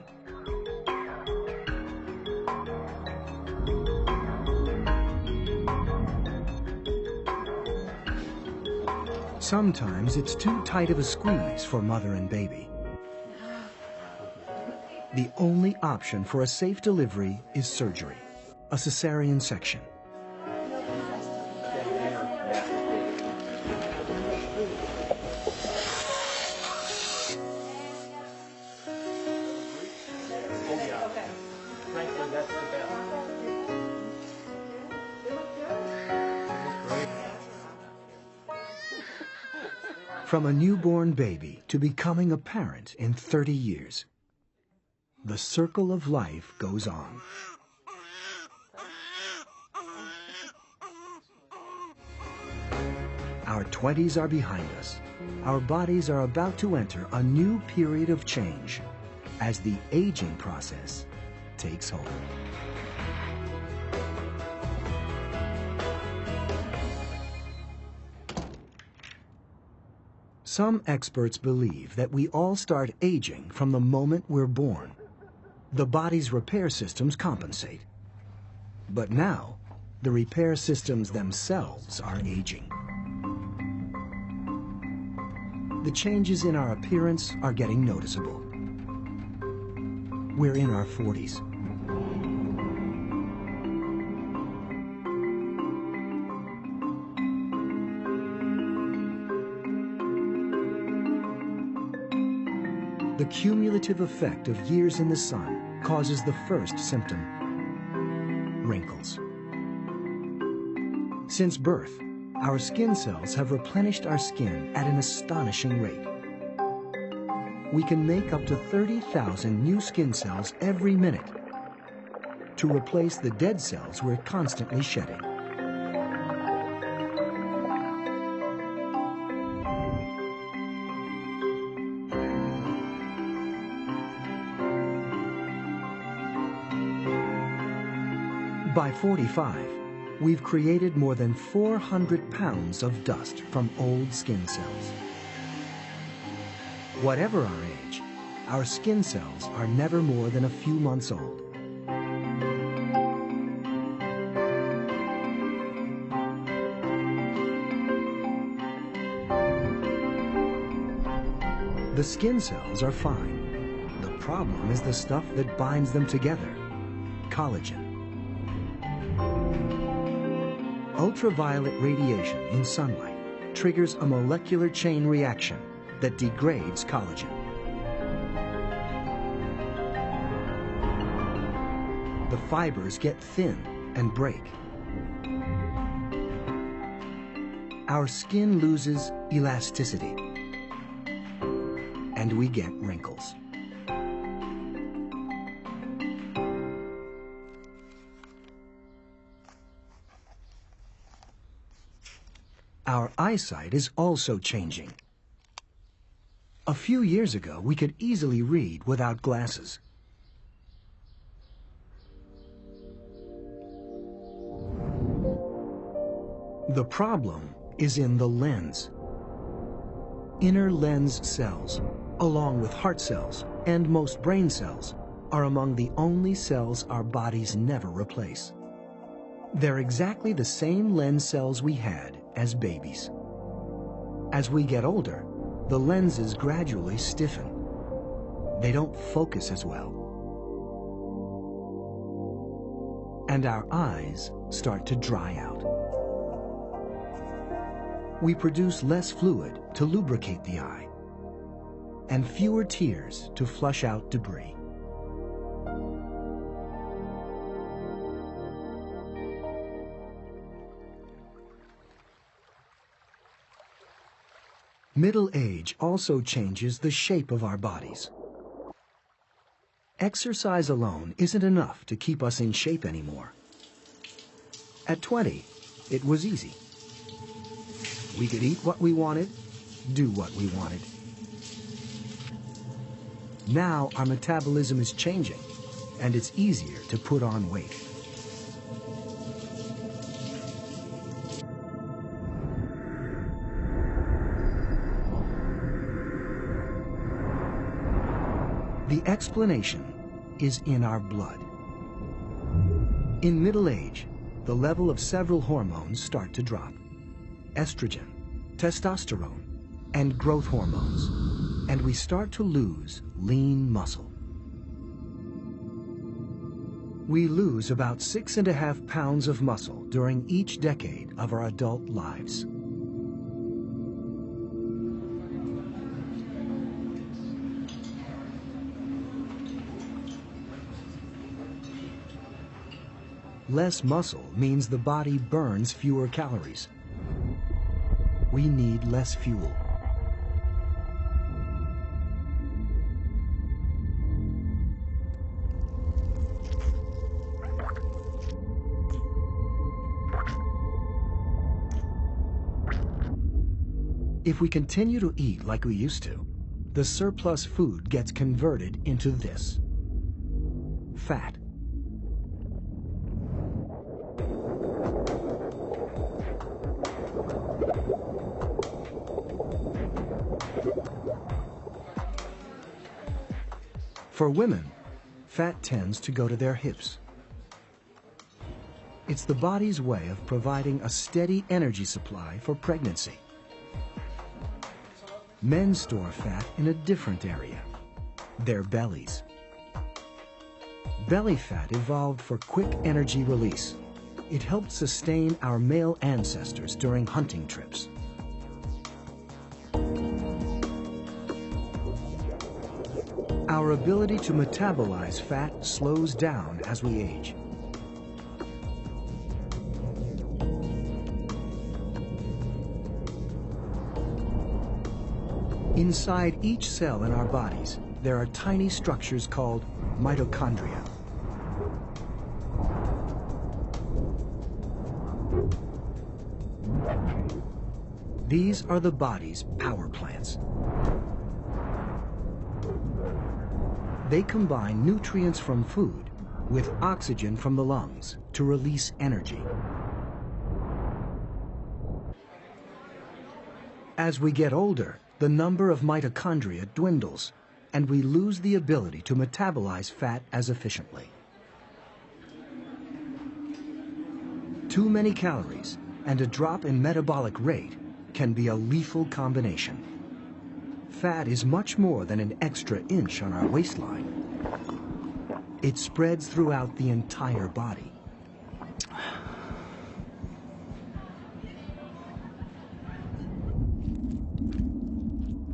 Sometimes it's too tight of a squeeze for mother and baby. The only option for a safe delivery is surgery, a cesarean section. From a newborn baby to becoming a parent in 30 years, the circle of life goes on. Our 20s are behind us. Our bodies are about to enter a new period of change as the aging process takes hold. Some experts believe that we all start aging from the moment we're born. The body's repair systems compensate. But now, the repair systems themselves are aging. The changes in our appearance are getting noticeable. We're in our 40s. The cumulative effect of years in the sun causes the first symptom: wrinkles. Since birth, our skin cells have replenished our skin at an astonishing rate. We can make up to 30,000 new skin cells every minute to replace the dead cells we're constantly shedding. By 45, we've created more than 400 pounds of dust from old skin cells. Whatever our age, our skin cells are never more than a few months old. The skin cells are fine. The problem is the stuff that binds them together: collagen. Ultraviolet radiation in sunlight triggers a molecular chain reaction that degrades collagen. The fibers get thin and break. Our skin loses elasticity, and we get wrinkles. Our eyesight is also changing. A few years ago, we could easily read without glasses. The problem is in the lens. Inner lens cells, along with heart cells and most brain cells, are among the only cells our bodies never replace. They're exactly the same lens cells we had as babies. As we get older, the lenses gradually stiffen. They don't focus as well. And our eyes start to dry out. We produce less fluid to lubricate the eye, and fewer tears to flush out debris. Middle age also changes the shape of our bodies. Exercise alone isn't enough to keep us in shape anymore. At 20, it was easy. We could eat what we wanted, do what we wanted. Now our metabolism is changing, and it's easier to put on weight. The explanation is in our blood. In middle age, the level of several hormones start to drop: estrogen, testosterone, and growth hormones, and we start to lose lean muscle. We lose about 6.5 pounds of muscle during each decade of our adult lives. Less muscle means the body burns fewer calories. We need less fuel. If we continue to eat like we used to, the surplus food gets converted into this: fat. For women, fat tends to go to their hips. It's the body's way of providing a steady energy supply for pregnancy. Men store fat in a different area, their bellies. Belly fat evolved for quick energy release. It helped sustain our male ancestors during hunting trips. Our ability to metabolize fat slows down as we age. Inside each cell in our bodies, there are tiny structures called mitochondria. These are the body's power plants. They combine nutrients from food with oxygen from the lungs to release energy. As we get older, the number of mitochondria dwindles, and we lose the ability to metabolize fat as efficiently. Too many calories and a drop in metabolic rate can be a lethal combination. Fat is much more than an extra inch on our waistline. It spreads throughout the entire body.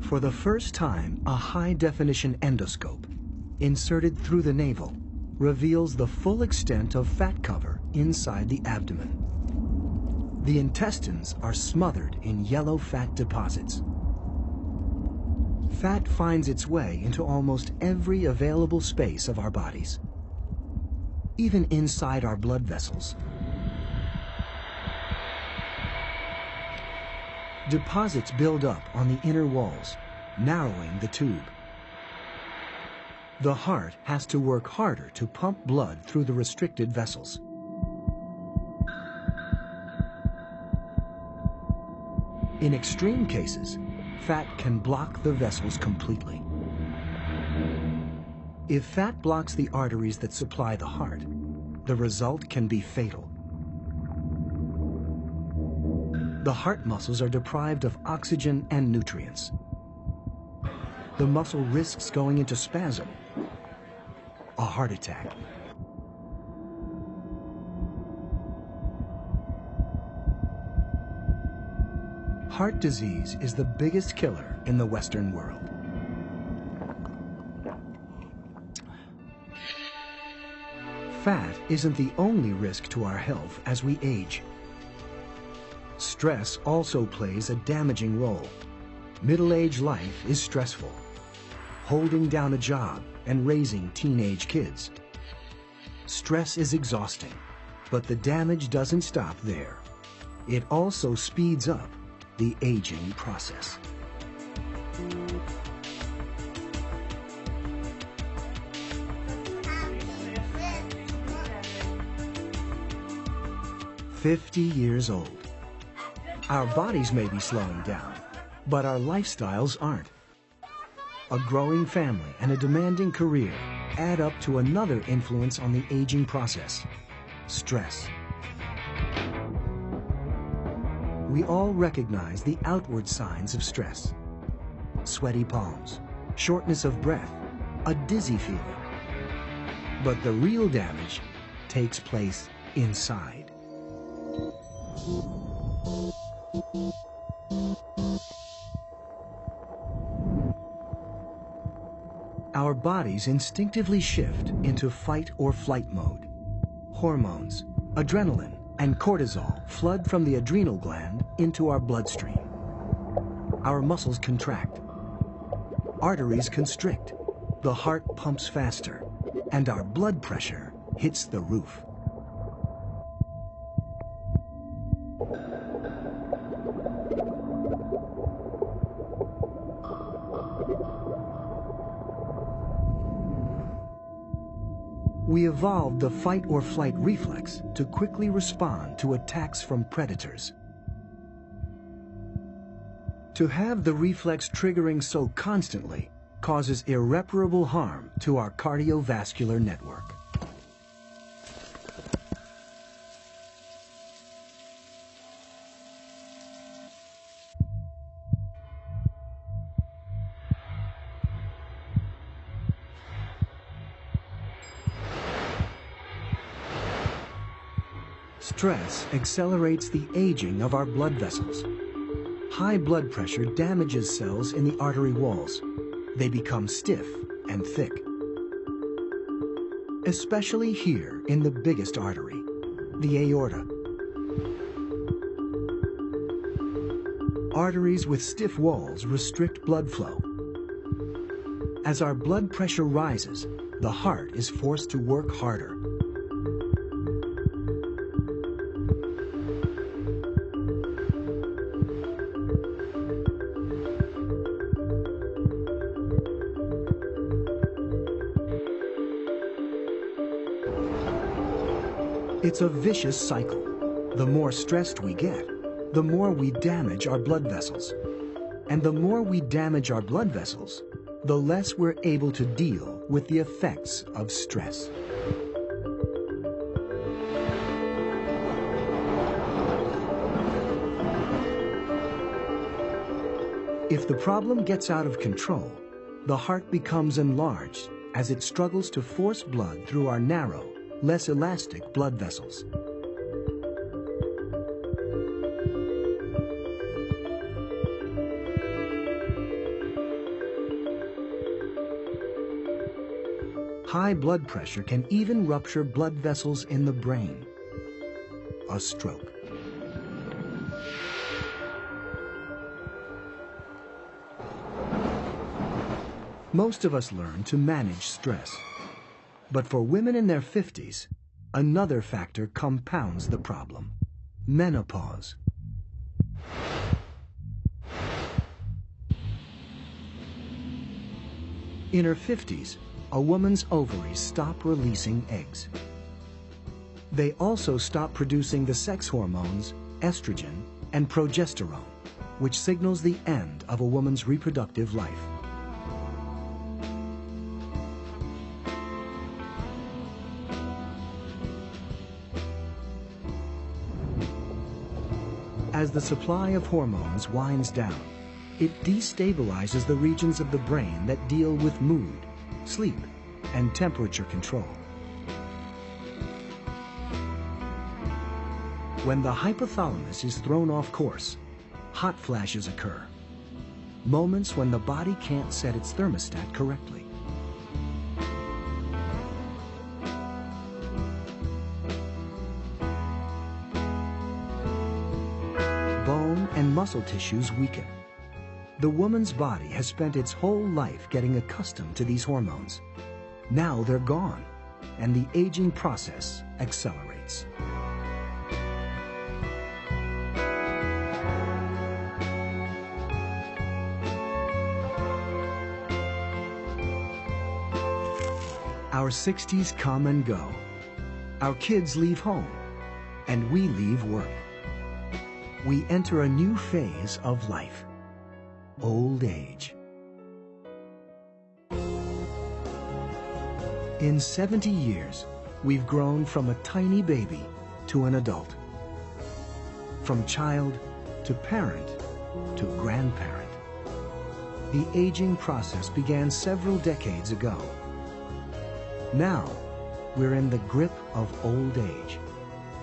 For the first time, a high-definition endoscope, inserted through the navel, reveals the full extent of fat cover inside the abdomen. The intestines are smothered in yellow fat deposits. Fat finds its way into almost every available space of our bodies, even inside our blood vessels. Deposits build up on the inner walls, narrowing the tube. The heart has to work harder to pump blood through the restricted vessels. In extreme cases, fat can block the vessels completely. If fat blocks the arteries that supply the heart, the result can be fatal. The heart muscles are deprived of oxygen and nutrients. The muscle risks going into spasm, a heart attack. Heart disease is the biggest killer in the Western world. Fat isn't the only risk to our health as we age. Stress also plays a damaging role. Middle-aged life is stressful. Holding down a job and raising teenage kids. Stress is exhausting, but the damage doesn't stop there. It also speeds up the aging process. "50 years old. Our bodies may be slowing down, but our lifestyles aren't. A growing family and a demanding career add up to another influence on the aging process: stress. We all recognize the outward signs of stress: sweaty palms, shortness of breath, a dizzy feeling. But the real damage takes place inside. Our bodies instinctively shift into fight or flight mode. Hormones, adrenaline, and cortisol flood from the adrenal gland into our bloodstream. Our muscles contract. Arteries constrict. The heart pumps faster, and our blood pressure hits the roof. We evolved the fight or flight reflex to quickly respond to attacks from predators. To have the reflex triggering so constantly causes irreparable harm to our cardiovascular network. Stress accelerates the aging of our blood vessels. High blood pressure damages cells in the artery walls. They become stiff and thick. Especially here in the biggest artery, the aorta. Arteries with stiff walls restrict blood flow. As our blood pressure rises, the heart is forced to work harder. It's a vicious cycle. The more stressed we get, the more we damage our blood vessels. And the more we damage our blood vessels, the less we're able to deal with the effects of stress. If the problem gets out of control, the heart becomes enlarged as it struggles to force blood through our narrow, less elastic blood vessels. High blood pressure can even rupture blood vessels in the brain. A stroke. Most of us learn to manage stress. But for women in their 50s, another factor compounds the problem: menopause. In her 50s, a woman's ovaries stop releasing eggs. They also stop producing the sex hormones estrogen and progesterone, which signals the end of a woman's reproductive life. As the supply of hormones winds down, it destabilizes the regions of the brain that deal with mood, sleep, and temperature control. When the hypothalamus is thrown off course, hot flashes occur, moments when the body can't set its thermostat correctly. Bone and muscle tissues weaken. The woman's body has spent its whole life getting accustomed to these hormones. Now they're gone, and the aging process accelerates. Our 60s come and go. Our kids leave home, and we leave work. We enter a new phase of life: old age. In 70 years, we've grown from a tiny baby to an adult. From child to parent to grandparent. The aging process began several decades ago. Now, we're in the grip of old age.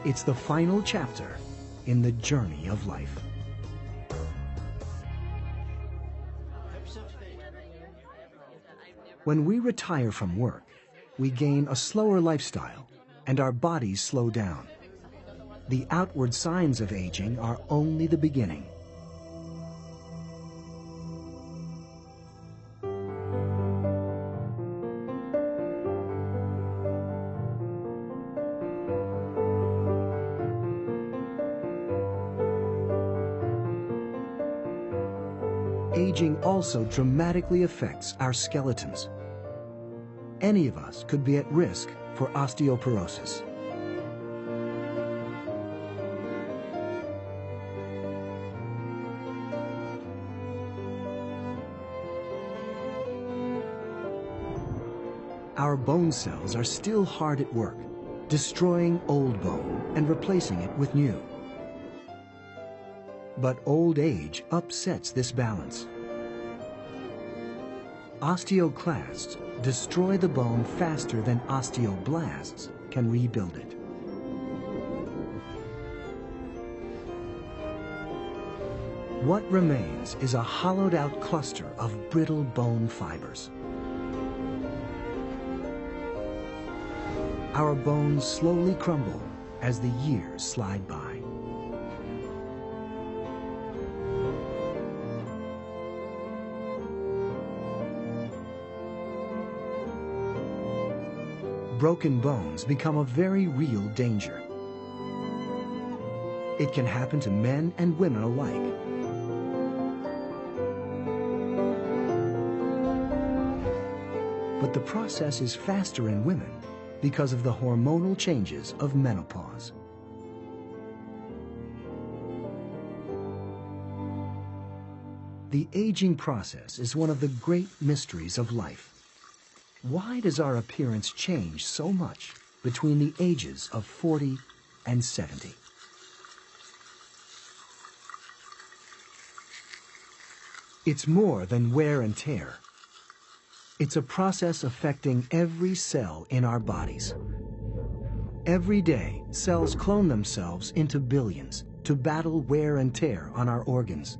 It's the final chapter in the journey of life. When we retire from work, we gain a slower lifestyle, and our bodies slow down. The outward signs of aging are only the beginning. Aging also dramatically affects our skeletons. Any of us could be at risk for osteoporosis. Our bone cells are still hard at work, destroying old bone and replacing it with new. But old age upsets this balance. Osteoclasts destroy the bone faster than osteoblasts can rebuild it. What remains is a hollowed-out cluster of brittle bone fibers. Our bones slowly crumble as the years slide by. Broken bones become a very real danger. It can happen to men and women alike. But the process is faster in women because of the hormonal changes of menopause. The aging process is one of the great mysteries of life. Why does our appearance change so much between the ages of 40 and 70? It's more than wear and tear. It's a process affecting every cell in our bodies. Every day, cells clone themselves into billions to battle wear and tear on our organs.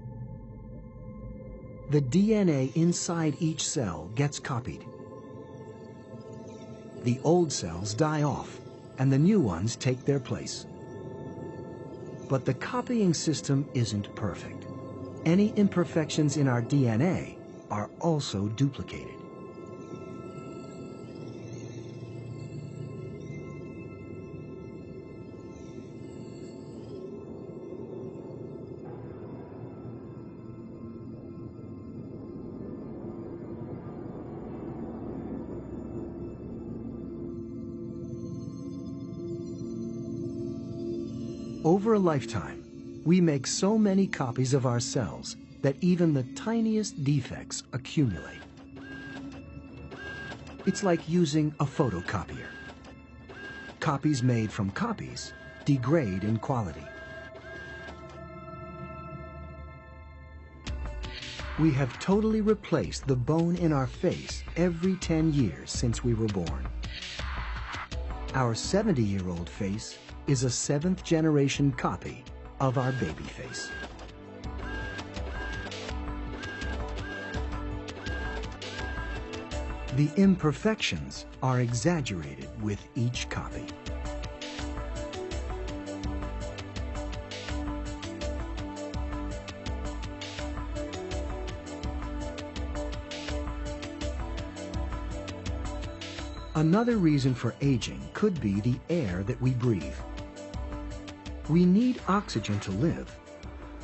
The DNA inside each cell gets copied. The old cells die off, and the new ones take their place. But the copying system isn't perfect. Any imperfections in our DNA are also duplicated. Over a lifetime, we make so many copies of ourselves that even the tiniest defects accumulate. It's like using a photocopier. Copies made from copies degrade in quality. We have totally replaced the bone in our face every 10 years since we were born. Our 70-year-old face is a 7th-generation copy of our baby face. The imperfections are exaggerated with each copy. Another reason for aging could be the air that we breathe. We need oxygen to live,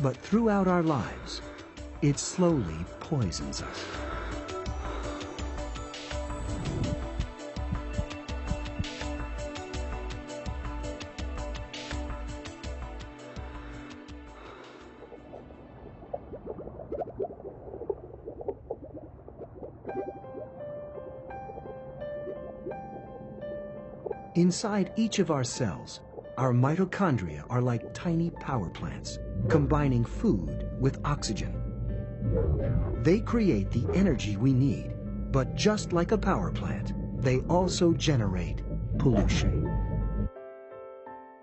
but throughout our lives, it slowly poisons us. Inside each of our cells, our mitochondria are like tiny power plants, combining food with oxygen. They create the energy we need, but just like a power plant, they also generate pollution.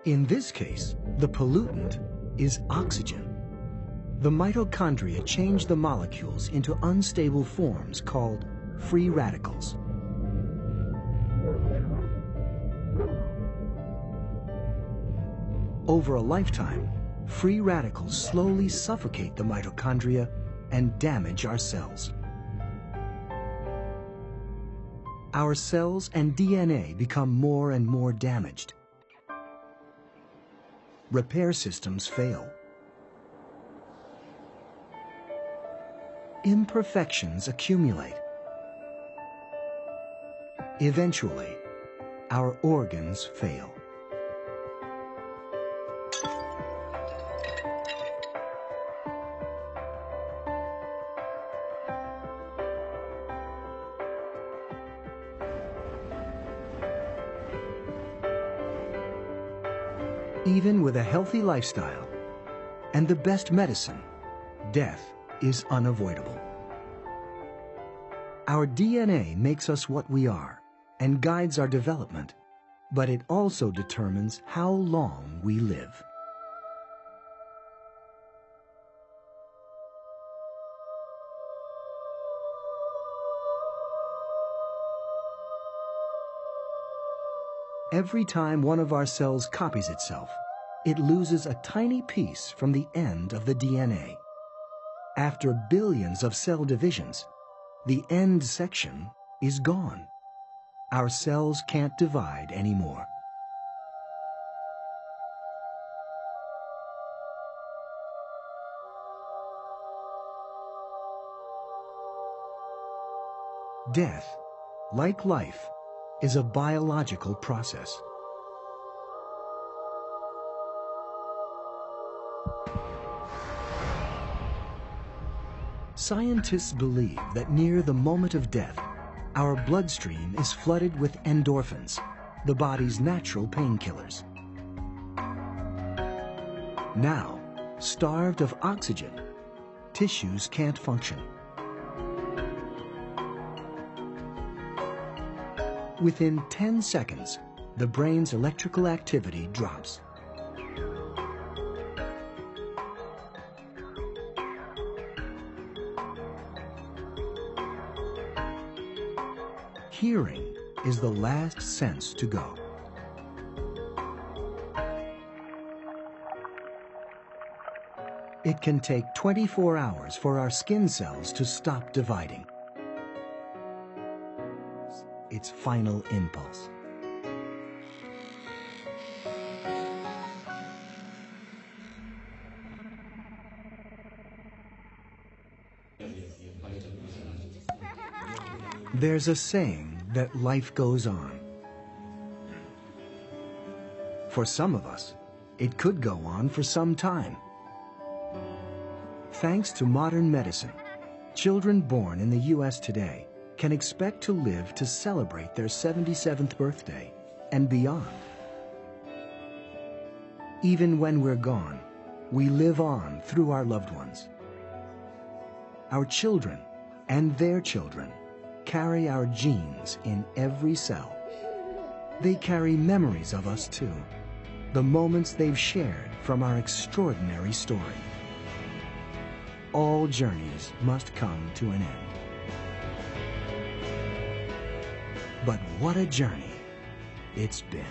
In this case, the pollutant is oxygen. The mitochondria change the molecules into unstable forms called free radicals. Over a lifetime, free radicals slowly suffocate the mitochondria and damage our cells. Our cells and DNA become more and more damaged. Repair systems fail. Imperfections accumulate. Eventually, our organs fail. Even with a healthy lifestyle and the best medicine, death is unavoidable. Our DNA makes us what we are and guides our development, but it also determines how long we live. Every time one of our cells copies itself, it loses a tiny piece from the end of the DNA. After billions of cell divisions, the end section is gone. Our cells can't divide anymore. Death, like life, is a biological process. Scientists believe that near the moment of death, our bloodstream is flooded with endorphins, the body's natural painkillers. Now, starved of oxygen, tissues can't function. Within 10 seconds, the brain's electrical activity drops. Hearing is the last sense to go. It can take 24 hours for our skin cells to stop dividing. Its final impulse. There's a saying that life goes on. For some of us, it could go on for some time. Thanks to modern medicine, children born in the U.S. today can expect to live to celebrate their 77th birthday and beyond. Even when we're gone, we live on through our loved ones. Our children and their children carry our genes in every cell. They carry memories of us too, the moments they've shared from our extraordinary story. All journeys must come to an end. But what a journey it's been.